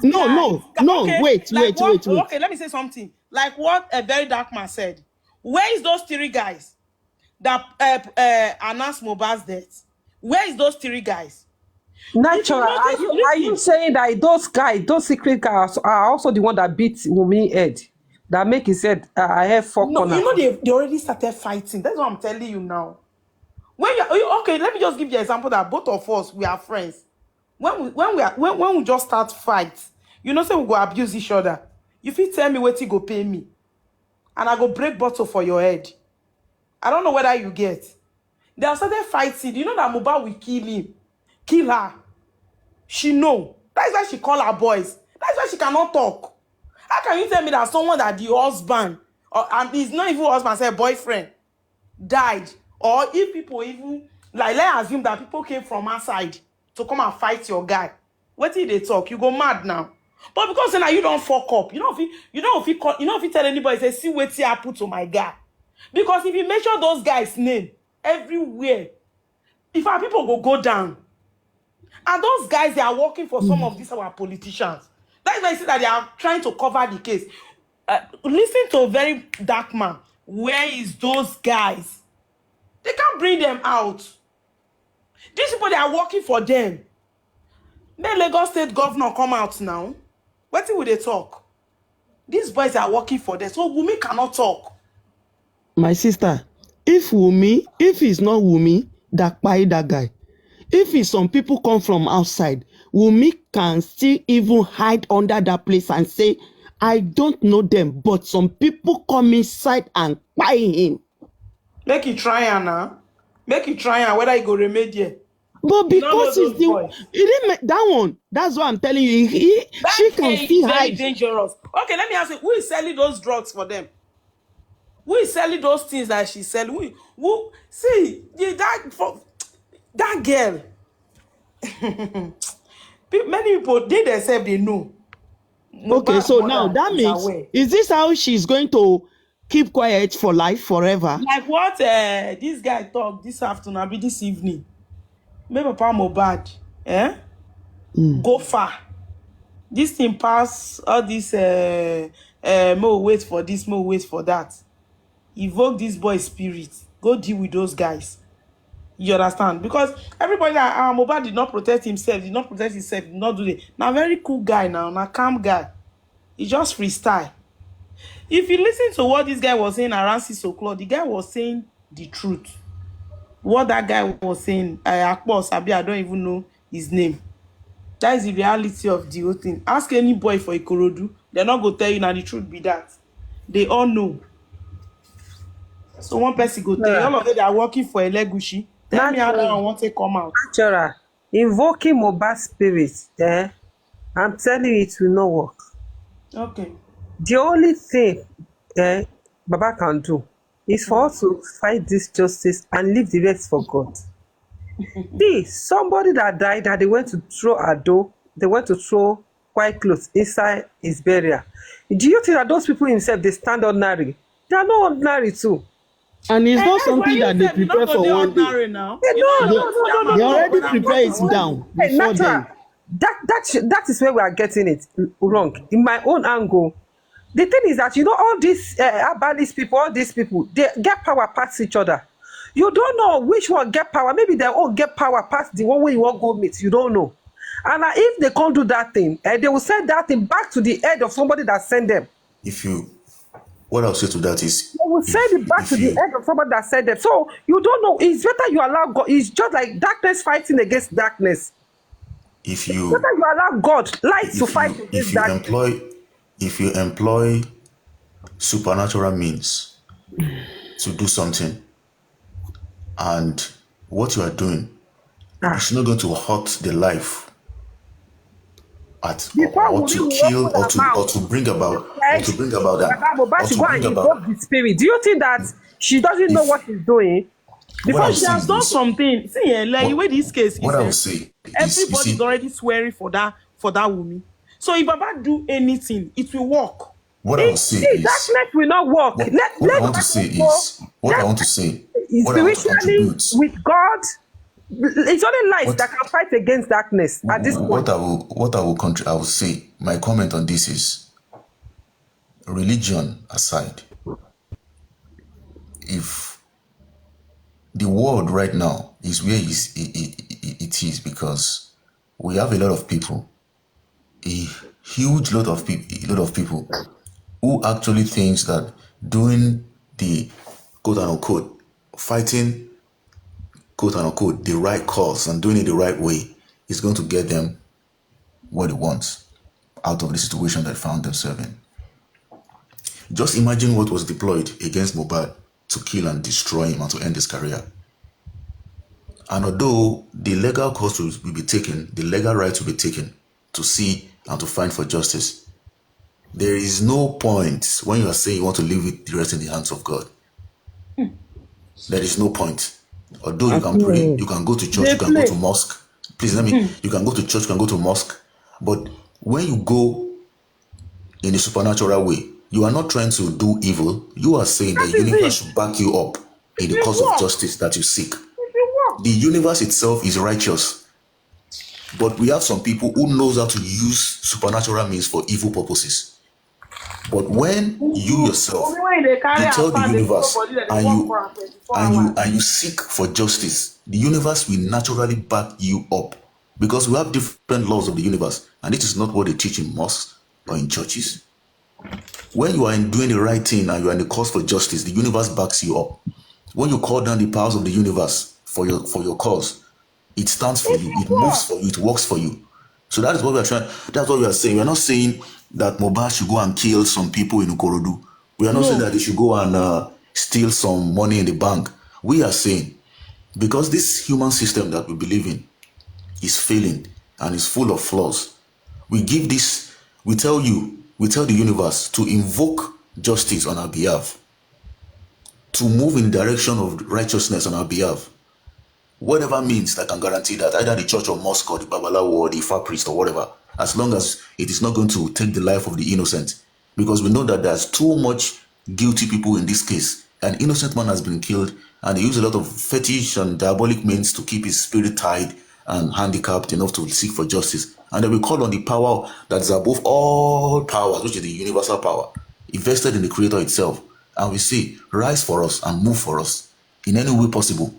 No, okay. Wait. Okay, let me say something. Like what a very dark man said. Where is those three guys that announced Mohbad's death? Where is those three guys? Natural. Are you saying that those secret guys are also the one that beat Wumi head? That make it said, I have four corners. You know they already started fighting. That's what I'm telling you now. Okay, let me just give you an example that both of us, we are friends. When we just start fight, you know, say we go abuse each other. If you tell me what you go pay me, and I go break bottle for your head. I don't know whether you get. They have started fighting. You know that Mohbad will kill her. She know. That's why she call her boys. That's why she cannot talk. How can you tell me that someone that the husband, and he's not even husband, say boyfriend, died? Or if people even, like, let's assume that people came from outside to come and fight your guy. What did they talk? You go mad now. But because now you don't fuck up, you know if you tell anybody, say, see what happened to my guy. Because if you mention those guys' name everywhere, if our people go down, and those guys, they are working for some of these our politicians. That's why I see that they are trying to cover the case. Listen to a very dark man. Where is those guys? They can't bring them out. These people, they are working for them. Then Lagos State governor come out now. What will they talk? These boys are working for them. So Wumi cannot talk. My sister, if it's not Wumi that buy that guy, if it's some people come from outside, Wumi can still even hide under that place and say, I don't know them, but some people come inside and buy him. Make it try now. Make it try whether he go remediate. But because he didn't make that one. That's what I'm telling you. She can still hide. Very dangerous. Okay, let me ask you, who is selling those drugs for them? Who is selling those things that she's selling? Who see that girl? Many people, they themselves, they know. Okay, so now that means, is this how she's going to keep quiet for life forever? Like what this guy talked this afternoon, this evening. Maybe Papa Mohbad, go far. This thing pass all this more wait for this, more wait for that. Evoke this boy spirit. Go deal with those guys. You understand? Because everybody that Mohbad did not protect himself, did not do it. Now very cool guy now, calm guy. He just freestyle. If you listen to what this guy was saying around 6 o'clock, the guy was saying the truth. What that guy was saying, Akpo Sabi, I don't even know his name. That is the reality of the whole thing. Ask any boy for Ikorodu, they're not going to tell you now the truth be that. They all know. So one person go tell you, all of them are working for Elegushi. Tell me how that one want to come out. Natural. Invoking mobile spirits, I'm telling you, it will not work. Okay. The only thing Baba can do is for us to fight this justice and leave the rest for God. See, somebody that died, that they went to throw a door, they went to throw white clothes inside his burial. Do you think that those people himself, they stand ordinary? They are not ordinary too. And it's not something that they prepare for one day. Now. No. They already prepare it down before then. That is where we are getting it wrong. In my own angle, the thing is that, all these herbalist people, all these people, they get power past each other. You don't know which one get power. Maybe they all get power past the one way you want to go meet. You don't know. And if they can't do that thing, they will send that thing back to the head of somebody that sent them. What I'll say to that is, they will send it back to the head of somebody that sent them. So you don't know. It's better you allow God. It's just like darkness fighting against darkness. It's better you allow God, light to fight against darkness. If you employ supernatural means to do something, and what you are doing is not going to hurt the life or to kill or to bring about the spirit. Do you think that she doesn't know what she's doing? Because she has done something. See, like the way this case what I would say everybody's already swearing for that woman. So if Baba do anything, it will work. What I would say is darkness will not work. What I want to say spiritually with God, it's only light that can fight against darkness at this point. I will say, my comment on this is, religion aside, if the world right now is where it is because we have a lot of people, a huge lot of people who actually thinks that doing the quote unquote fighting quote unquote the right cause and doing it the right way is going to get them what they want out of the situation they found themselves in. Just imagine what was deployed against Mohbad to kill and destroy him and to end his career. And although the legal course will be taken, the legal rights will be taken to see and to find for justice, there is no point when you are saying you want to leave it the rest in the hands of God. There is no point. Although you can pray, you can go to church, you can go to mosque. Please you can go to church, you can go to mosque. But when you go in a supernatural way, you are not trying to do evil. You are saying that the universe should back you up in the cause of justice that you seek. The universe itself is righteous. But we have some people who knows how to use supernatural means for evil purposes. But when you yourself, you tell the universe and you seek for justice, the universe will naturally back you up. Because we have different laws of the universe, and this is not what they teach in mosques or in churches. When you are doing the right thing and you are in the cause for justice, the universe backs you up. When you call down the powers of the universe for your cause, it stands for you, it moves for you, it works for you. So that is what we are trying. That's what we are saying. We are not saying that Mohbad should go and kill some people in Ukorodu. We are not saying that they should go and steal some money in the bank. We are saying, because this human system that we believe in is failing and is full of flaws, we tell the universe to invoke justice on our behalf, to move in the direction of righteousness on our behalf. Whatever means that can guarantee that, either the church or mosque or the Babalawo or the Ifa priest or whatever, as long as it is not going to take the life of the innocent. Because we know that there's too much guilty people in this case. An innocent man has been killed, and they use a lot of fetish and diabolic means to keep his spirit tied and handicapped enough to seek for justice. And then we call on the power that is above all powers, which is the universal power, invested in the Creator itself. And we say, rise for us and move for us in any way possible.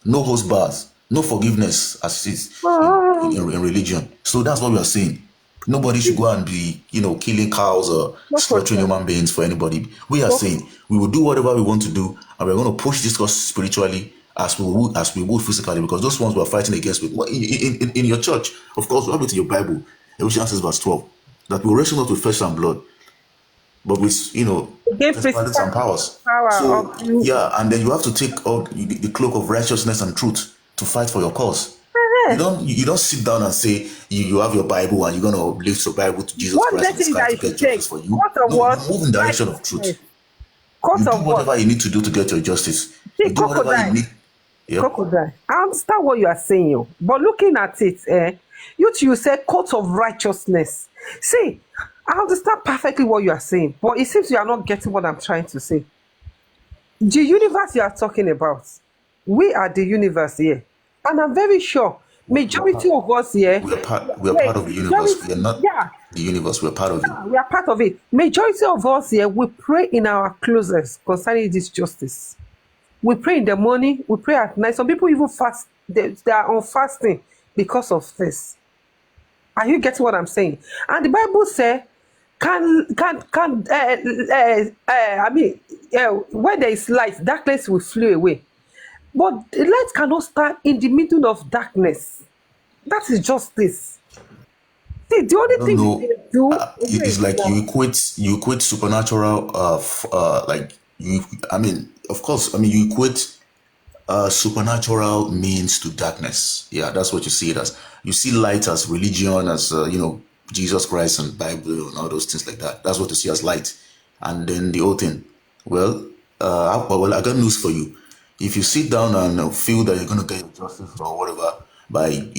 No holds bars, no forgiveness as it is in religion. So that's what we are saying. Nobody should go and be, killing cows or slaughtering human beings for anybody. We are saying we will do whatever we want to do, and we're going to push this cause spiritually as we would physically, because those ones we're fighting against in your church, of course, we have it in your Bible. Ephesians 6 verse 12, that we wrestle not with flesh and blood, but with against principalities and powers. So yeah, and then you have to take all the cloak of righteousness and truth to fight for your cause. You don't sit down and say you have your Bible and you're gonna lift your Bible to Jesus Christ and sky to get justice for you. No, you move in the direction of truth. You do whatever you need to do to get your justice. You do whatever you need. Yep. Crocodile. I understand what you are saying, but looking at it, you say court of righteousness. See, I understand perfectly what you are saying, but it seems you are not getting what I'm trying to say. The universe you are talking about, we are the universe here, and I'm very sure majority of us here, we are part of the universe. We are not the universe. We are part of it. We are part of it. Majority of us here, we pray in our closets concerning this justice. We pray in the morning, we pray at night. Some people even fast, they are on fasting because of this. Are you getting what I'm saying? And the Bible says, where there is light, darkness will flee away. But the light cannot stand in the middle of darkness. That is justice. See, the only thing they do is like you equate supernatural you equate supernatural means to darkness. Yeah, that's what you see it as. You see light as religion, as Jesus Christ and Bible and all those things like that. That's what you see as light. And then the whole thing. Well, I got news for you. If you sit down and feel that you're going to get justice or whatever by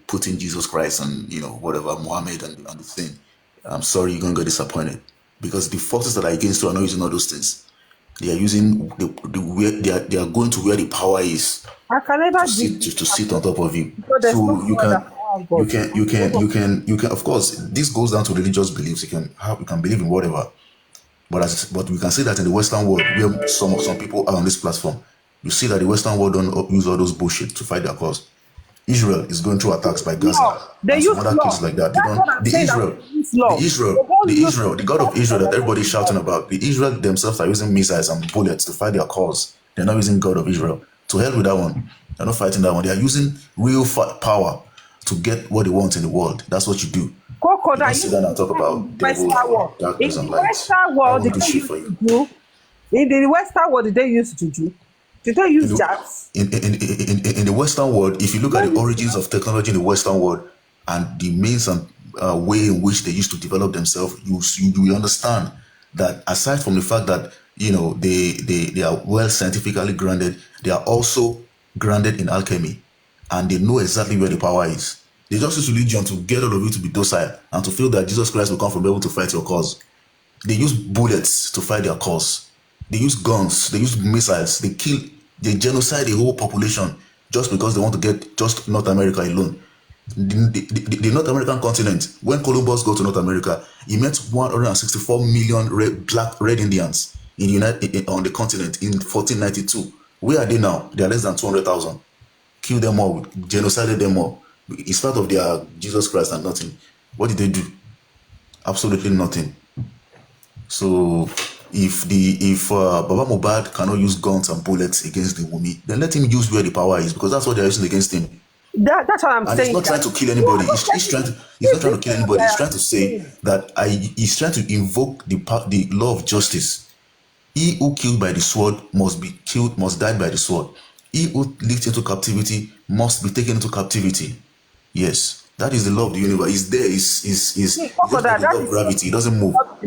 putting Jesus Christ and whatever Muhammad and the thing, I'm sorry, you're going to get disappointed, because the forces that are against you are not using all those things. They are using they are going to where the power is to sit on top of you. So you can of course, this goes down to religious beliefs. You can believe in whatever, but we can see that in the Western world, where some people are on this platform, you see that the Western world don't use all those bullshit to fight their cause. Israel is going through attacks by Gaza and some other cases like that. The God of Israel that everybody's shouting about, the Israel themselves are using missiles and bullets to fight their cause. They're not using God of Israel. To hell with that one. They're not fighting that one. They are using real power to get what they want in the world. That's what you do. You don't sit down and talk about devil, darkness, and light. In the Western world, did they used to do? Did they use jazz? In the Western world, if you look at the origins of technology in the Western world and the means and way in which they used to develop themselves, you understand that aside from the fact that they are well scientifically grounded, they are also grounded in alchemy, and they know exactly where the power is. They just use religion to get all of you to be docile and to feel that Jesus Christ will come from heaven to fight your cause. They use bullets to fight their cause. They use guns, they use missiles, they genocide the whole population just because they want to get just North America alone. The North American continent, when Columbus got to North America, he met 164 million red Indians on the continent in 1492. Where are they now? They are less than 200,000. Killed them all, genocided them all. In spite of their Jesus Christ and nothing. What did they do? Absolutely nothing. So if Baba Mohbad cannot use guns and bullets against the Wunmi, then let him use where the power is, because that's what they're using against him. That's what I'm saying. He's not trying to kill anybody. He's not trying to kill anybody. He's trying to say that he's trying to invoke the law of justice. He who killed by the sword must die by the sword. He who leads into captivity must be taken into captivity. Yes, that is the law of the universe. It's there. It's the law of gravity. It doesn't move. I've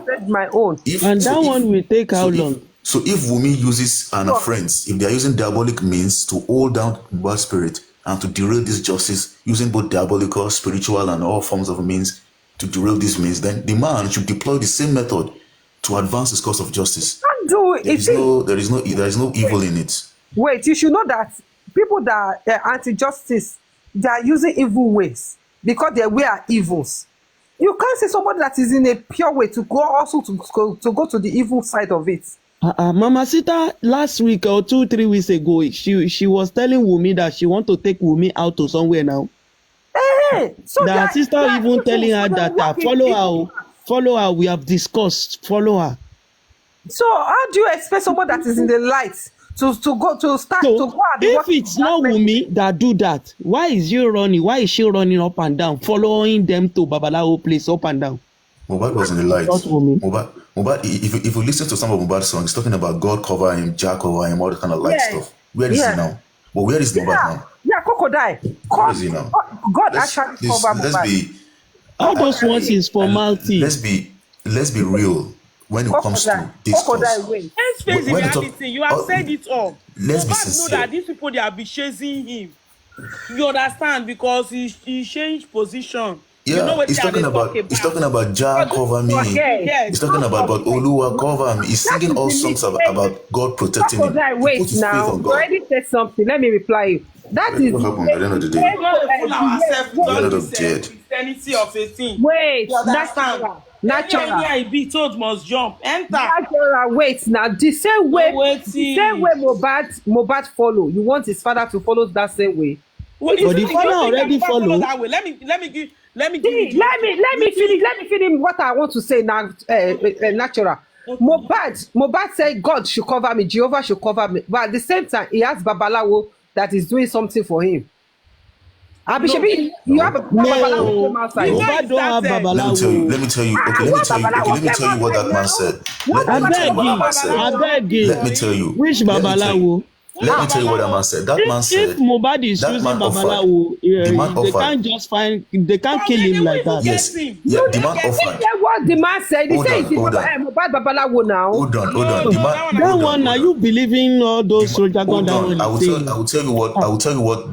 said my own. One will take how long? So if Wunmi uses and her friends, if they are using diabolic means to hold down bad spirit and to derail this justice, using both diabolical, spiritual, and all forms of means to derail this means, then the man should deploy the same method to advance his cause of justice. There is no evil in it. Wait, you should know that people that are anti-justice, they are using evil ways because their way are evils. You can't say somebody that is in a pure way to go also to go to the evil side of it. Mama Sita last week or 2-3 weeks ago, she was telling Wunmi that she want to take Wunmi out to somewhere now. So the sister even telling her that follow her. We have discussed. Follow her. So how do you expect someone that is in the light to go to start to go? If it's not Wunmi that do that, why is she running up and down, following them to Babalawo place up and down? Mohbad was in the light. Not for me. Mohbad, if you listen to some of Mohbad's songs, he's talking about God cover him, Jah cover him, all that kind of light stuff. Where is he now? But where is Mohbad now? Yeah, Crocodile. Where is he now? God actually cover Mohbad. All those ones is formality. Let's be real when it comes to this cause. Let's face the reality. You have said it all. Let's be Mohbad sincere. know that these people, they have been chasing him. You understand? Because he changed position. Yeah, you know what he's talking about Jah cover me. He's talking about Oluwa cover me. He's singing all songs about God protecting him. Wait now, you already said something. Let me reply you. That is what happened at the end of the day. Christianity of a thing. Wait, natural. Any be told must jump. Enter. Natural. Wait now. The same way Mohbad follow. You want his father to follow that same way? But the father already follow. That way. Let me finish what I want to say now. Natural. Mohbad said God should cover me, Jehovah should cover me, but at the same time he has Babalawo that is doing something for him. You have a Babalawo outside. Mohbad don't have Babalawo. Let me tell you what that man said. I beg you. Let me tell you. Which Babalawo? Let me tell you what that man said. That man said, if Mohbad is using Babalawo, they can't just they can't kill him like that. Yes. Yeah, the man offered. What the man said? He said Mohbad Babalawo now. Hold on. That one, are you believing all those soldiers going down? I will tell you what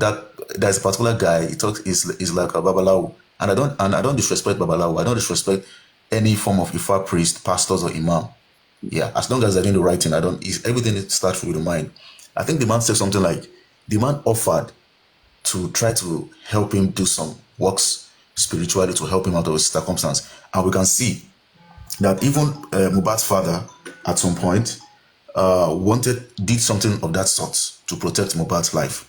there's a particular guy. He talks is like a Babalawo, and I don't disrespect Babalawo. I don't disrespect any form of Ifa priest, pastors or imam. Yeah, as long as they're doing the right thing, everything starts with the mind. I think the man said something like, the man offered to try to help him do some works spiritually to help him out of his circumstance. And we can see that even Mohbad's father at some point did something of that sort to protect Mohbad's life.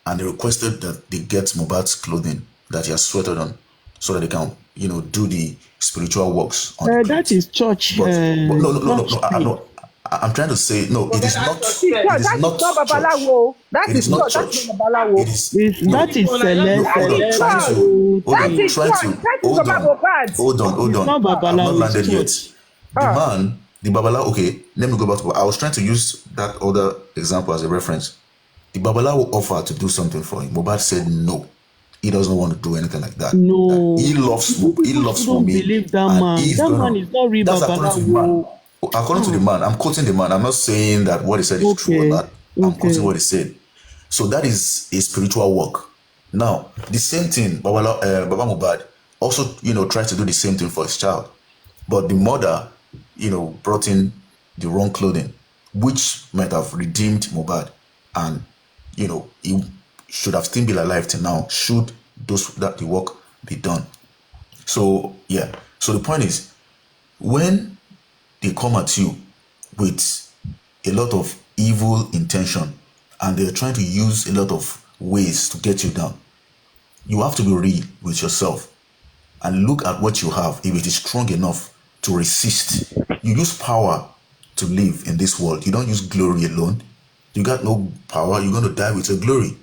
And they requested that they get Mohbad's clothing that he has sweated on so that they can, do the spiritual works on that is church. No. I'm trying to say, no, it is not. It is not Babalawo. That is not church. Babalawo. That is Hold on. I'm not landed yet. The Babalawo, okay, let me go back to I was trying to use that other example as a reference. The Babalawo offered to do something for him. Mohbad said no. He doesn't want to do anything like that. No. He loves me. Don't believe that man. That man is not real Babalawo. According to the man, I'm quoting the man. I'm not saying that what he said is true or not. I'm quoting what he said. So that is a spiritual work. Now, the same thing, Baba Mohbad also, tried to do the same thing for his child. But the mother, brought in the wrong clothing, which might have redeemed Mohbad. And, he should have still been alive till now, should the work be done. So, yeah. So the point is, when they come at you with a lot of evil intention and they're trying to use a lot of ways to get you down, you have to be real with yourself and look at what you have. If it is strong enough to resist, you use power to live in this world. You don't use glory alone. You got no power. You're going to die with your glory.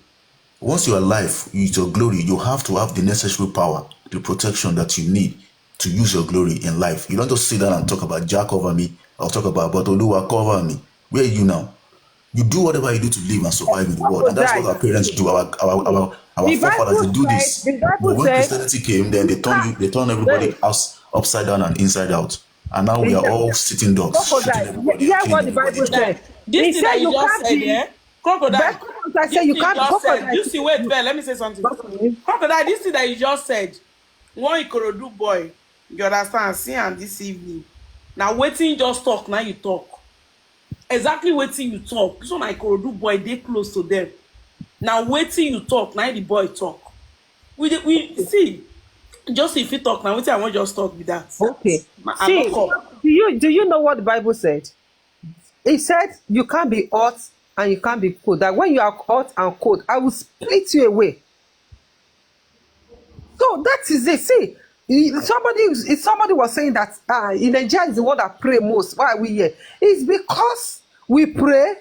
Once you're alive with your glory, you have to have the necessary power, the protection that you need to use your glory in life. You don't just sit down and talk about Jah cover me or talk about Oluwa cover me. Where are you now? You do whatever you do to live and survive in the world. And that's what our parents do. Our forefathers, they do this. But when Christianity came, then they turn everybody upside down and inside out. And now we are all sitting dogs. Yeah, what the Bible said. This thing that you just said, yeah? Crocodile. You see, wait, let me say something. Crocodile, this thing that you just said, one Ikorodu boy, you understand, see am this evening. Now waiting just talk, now you talk. Exactly waiting you talk. This one Ikorodu boy, they close to them. Now waiting you talk, now the boy talk. We see. Just if you talk now, waiting I want just talk with that. Okay. See, do you know what the Bible said? It said you can't be hot and you can't be cold. That when you are hot and cold, I will split you away. So that is it. See, somebody was saying that in Nigeria is the one that pray most. Why are we here? It's because we pray.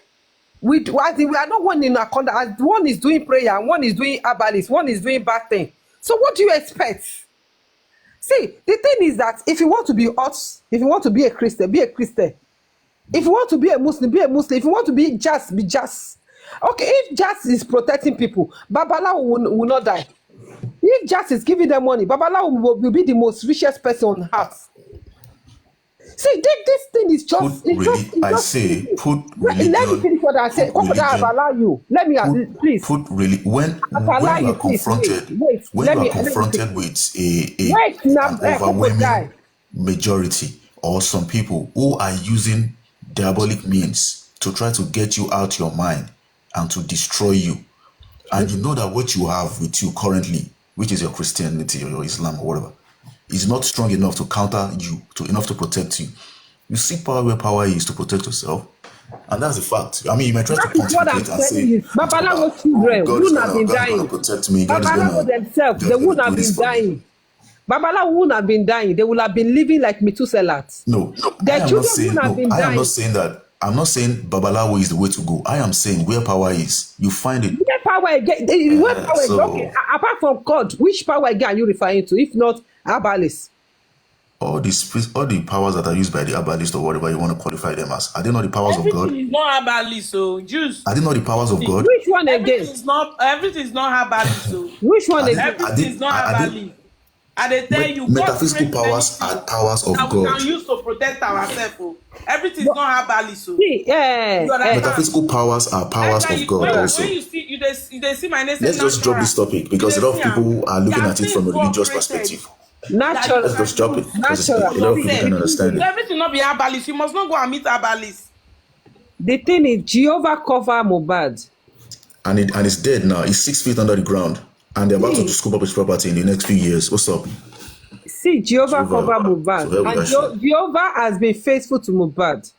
We are not one in a conduct. One is doing prayer, and one is doing herbalist, one is doing bad thing. So what do you expect? See, the thing is that if you want to be hot, if you want to be a Christian, be a Christian. If you want to be a Muslim, be a Muslim. If you want to be just, be just. Okay, if just is protecting people, Babalawo will not die. If just is giving them money, Babalawo will be the most richest person on earth. See, this thing is just. Let me finish what I said. What I allow you? Let me please. When you are confronted with an overwhelming majority or some people who are using diabolic means to try to get you out your mind and to destroy you, and you know that what you have with you currently, which is your Christianity or your Islam or whatever, is not strong enough to counter you, enough to protect you. You seek power where power is to protect yourself, and that's the fact. I mean, you might try to pontificate and say, Babalawo children wouldn't have been dying. Protect me. Babalawo themselves, they wouldn't have been dying. Babalawo wouldn't have been dying. They would have been living like Methuselah. No, their children wouldn't have been dying. I am not saying that. I'm not saying Babalawo is the way to go. I am saying where power is, you find it. Where power again? Okay. Apart from God, which power again are you referring to? If not Abalis? All the powers that are used by the Abalist or whatever you want to qualify them as, are they not the powers of God? Everything is not Abalist, so Jews. Are they not the powers of God? Which one again? Everything is not Abalist, so. Which one again? Everything is not Abalist. And they tell you metaphysical powers are powers of God. We can use to protect ourselves. Everything is not Abalist, so. Metaphysical powers are powers of God also. When you see my name. Let's just drop this topic because a lot of people are looking at it from a religious perspective. Natural. Let's just drop it because a lot of people can understand it. Everything not be Abalist. You must not go and meet Abalist. The thing is, Jehovah cover Mohbad. And it's dead now. It's 6 feet under the ground. And they're about to scoop up his property in the next few years. What's up? See, Jehovah cover Mohbad. And Jehovah has been faithful to Mohbad.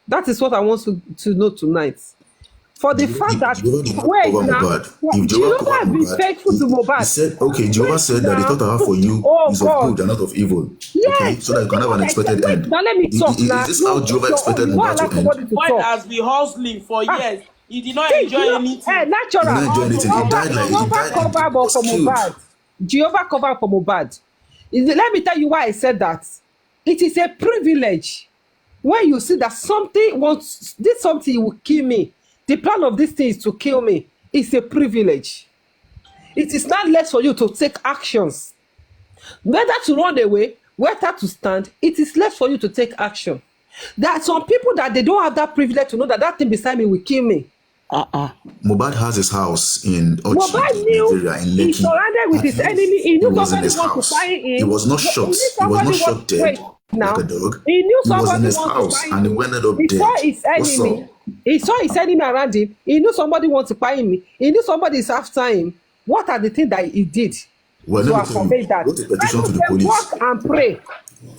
That is what I want to know tonight. For the fact that Jehovah has been faithful to Mohbad. Jehovah said that the thought I have for you is of good and not of evil. Yes. Okay, so that you can have an expected end. Now let me talk. Is this how Jehovah expected Mohbad to end? God has been hustling for years. He did not enjoy anything. Natural. He did not enjoy anything. He died Jehovah covered for Mohbad. Let me tell you why I said that. It is a privilege when you see that something will kill me. The plan of this thing is to kill me. It's a privilege. It is not less for you to take actions. Whether to run away, whether to stand, it is less for you to take action. There are some people that they don't have that privilege to know that thing beside me will kill me. Mohbad has his house in Mohbad knew he surrounded with his enemy. He knew somebody wants to find him. He was not shot. He was not shot dead like a dog. He knew somebody was in his house and he ended up dead. He saw his enemy. He saw his enemy around him. He knew somebody wants to find him. He knew somebody is after him. What are the things that he did to accommodate that? Wrote a petition to the police. Walk and pray.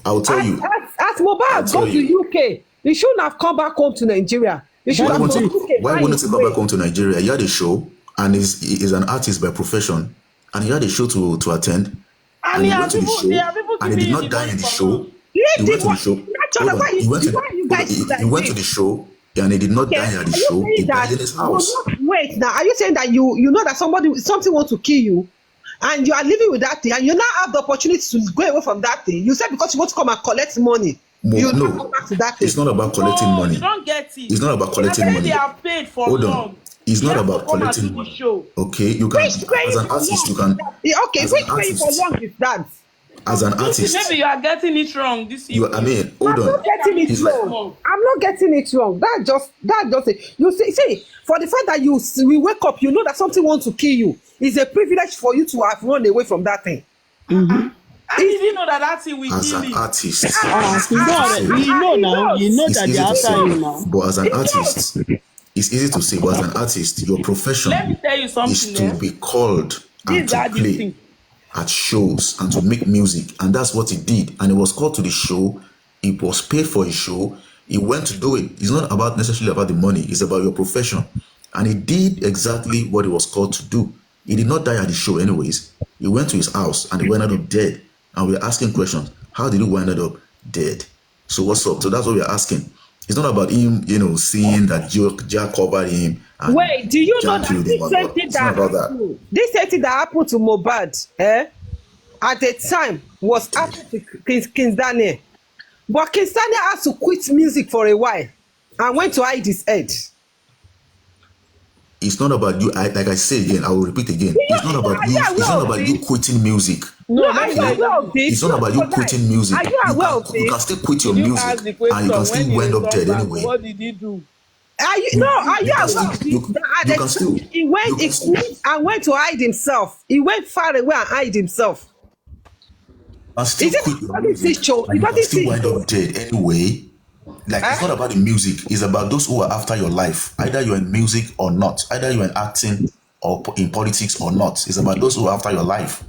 I will tell you. As Mohbad go to UK, he shouldn't have come back home to Nigeria. Why wouldn't he come back home to Nigeria? He had a show and is an artist by profession, and he had a show to attend. And he went to the show, and he did not die in the show. He went to the show. He went to the show, and he did not die at the show. He died in his house. Wait, now are you saying that you know that something wants to kill you, and you are living with that thing, and you now have the opportunity to go away from that thing? You said because you want to come and collect money. No, come back to that thing. It's not about collecting money. You don't get it. It's not about collecting money. They are paid for long. It's not about collecting money. Okay, you can as an artist you can. Okay, which way for long is that? As an artist, maybe you are getting it wrong. Hold on. I'm not getting it wrong. I'm not getting it wrong. That just it. You see, for the fact that we wake up, you know that something wants to kill you. It's a privilege for you to have run away from that thing. Mm-hmm. I didn't know that thing will kill you. As an artist, you know that they're after you now. But as an artist, it's easy to say. But as an artist, your profession is to be called and to play at shows and to make music, and that's what he did. And he was called to the show. He was paid for his show. He went to do it. It's not necessarily about the money. It's about your profession. And he did exactly what he was called to do. He did not die at the show anyways. He went to his house and he ended up dead. And we're asking questions. How did he wind up dead? So what's up? So that's what we're asking. It's not about him, seeing that Jack covered him. Wait, do you know that this same thing that happened to Mohbad? at the time was after King Daniel. But King Daniel had to quit music for a while and went to hide his head. It's not about you. Like I say again, I will repeat again. It's not about you. It's not about you quitting music. No, are you aware of this? It's not about you quitting music. Are you aware of this? You can still quit your music and you can still wind up dead anyway. What did he do? Are you aware of this? He quit and went to hide himself. He went far away and hide himself. And still quit your music. And you can still wind up dead anyway. Like, it's not about the music. It's about those who are after your life. Either you're in music or not. Either you're in acting or in politics or not. It's about those who are after your life.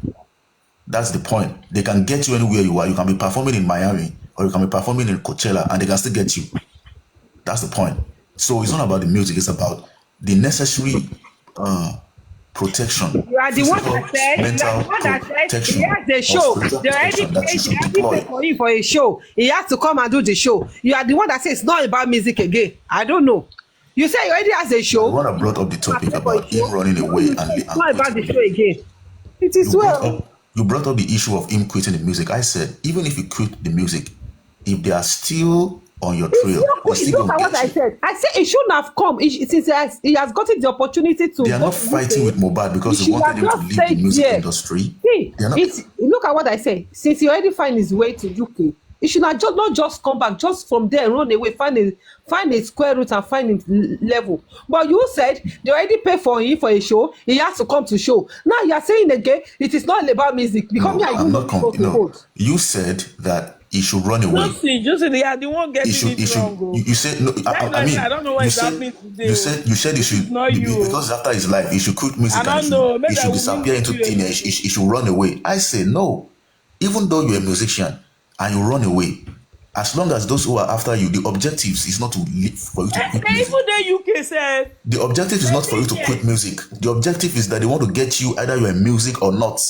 That's the point. They can get you anywhere you are. You can be performing in Miami or you can be performing in Coachella and they can still get you. That's the point. So it's not about the music. It's about the necessary protection. You are the one that said, he has a show. They already paid for him for a show. He has to come and do the show. You are the one that says it's not about music again. I don't know. You say he already has a show. The one that brought up the topic about him running away and it's not about the show again. It is you brought up the issue of him quitting the music. I said, even if you quit the music, if they are still on your trail, look at what I said. I said it shouldn't have come. Since he has gotten the opportunity to. They are not fighting with Mohbad because they wanted him to leave the music industry. Look at what I said. Since he already find his way to UK, he should not just come back just from there, run away, find a square root and find a level. But you said they already pay for him for a show. He has to come to show. Now you are saying again it is not about music. Because you said that he should run away. Josie, they won't get it wrong. You said no. I don't know what is happening today. You said he should because after his life he should quit music and he should disappear into thin air. He should run away. I say no. Even though you're a musician and you run away, as long as those who are after you, the objective is not to live for you to quit music. The objective is not for you to quit music. The objective is that they want to get you either you're in music or not.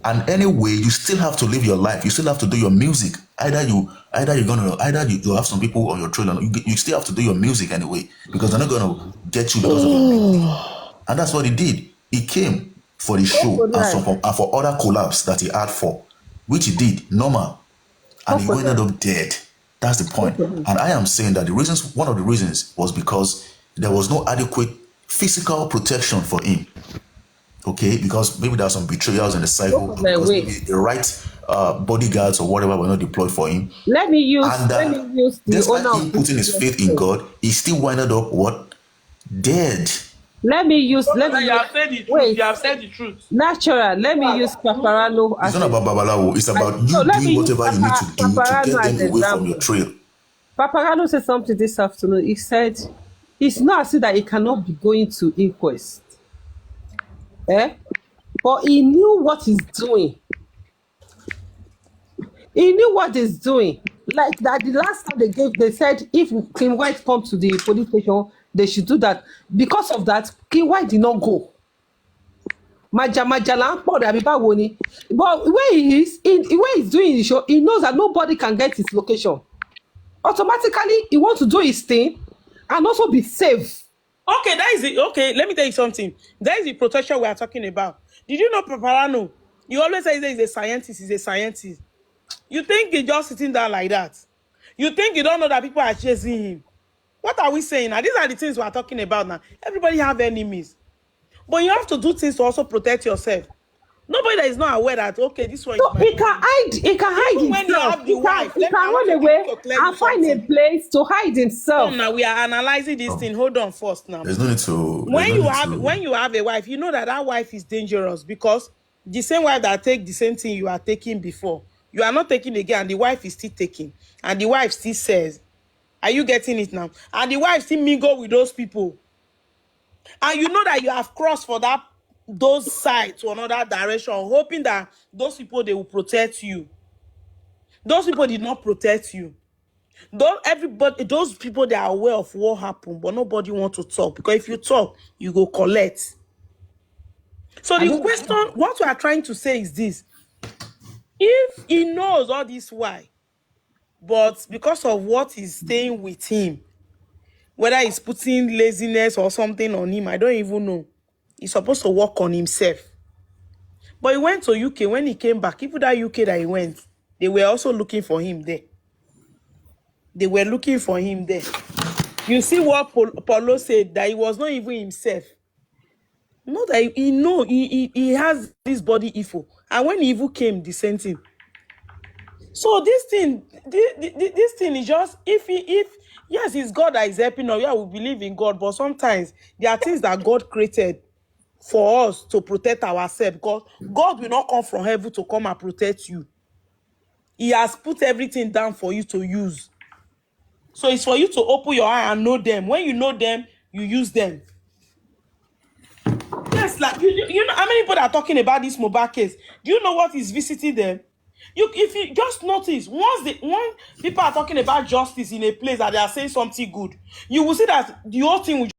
And anyway, you still have to live your life. You still have to do your music. Either you have some people on your trail. You still have to do your music anyway because they're not gonna get you because of your music. And that's what he did. He came for the show and for other collabs that he had for, which he did normal, and he ended up dead. That's the point. And I am saying that one of the reasons was because there was no adequate physical protection for him. Okay, because maybe there are some betrayals in the cycle. Because maybe the right bodyguards or whatever were not deployed for him. Let me use despite him putting his faith in God, he still winded up what? Dead. You have said the truth. Natural. Let me use Paparano. It's not about Babalawo. It's about you doing whatever you need to do to get them away from your trail. Paparano said something this afternoon. He said, it's not as if that he cannot be going to inquest. But he knew what he's doing. He knew what he's doing. Like that, the last time they said if King White come to the police station, they should do that. Because of that, King White did not go. But where he is, where he's doing the show, he knows that nobody can get his location. Automatically, he wants to do his thing and also be safe. Okay, that is it. Okay, let me tell you something. That is the protection we are talking about. Did you know Paparano? You always say he's a scientist. He's a scientist. You think he's just sitting down like that? You think you don't know that people are chasing him? What are we saying now? These are the things we are talking about now. Everybody have enemies. But you have to do things to also protect yourself. Nobody that is not aware that, okay, this one so he can hide when you have the wife. He can run away and find a place to hide himself. Now we are analyzing this thing. Hold on first now. There's no need to. When you have a wife, you know that wife is dangerous because the same wife that take the same thing you are taking before, you are not taking again, and the wife is still taking. And the wife still says, are you getting it now? And the wife still mingle with those people. And you know that you have crossed for those sides to another direction, hoping that those people, they will protect you. Those people did not protect you. Those people, they are aware of what happened, but nobody wants to talk. Because if you talk, you go collect. So the question, what we are trying to say is this. If he knows all this why, but because of what is staying with him, whether he's putting laziness or something on him, I don't even know. He's supposed to work on himself. But he went to UK. When he came back, even that UK that he went, they were also looking for him there. They were looking for him there. You see what Paulo said, that he was not even himself. Not that he has this body evil. And when evil came, the same thing. So this thing is just, if yes, it's God that is helping us. Yeah, we believe in God, but sometimes there are things that God created for us to protect ourselves. God will not come from heaven to come and protect you. He has put everything down for you to use. So it's for you to open your eye and know them. When you know them, you use them. Yes, like you know how many people are talking about this Mohbad case? Do you know what is visiting them? If you just notice, once people are talking about justice in a place that they are saying something good, you will see that the whole thing will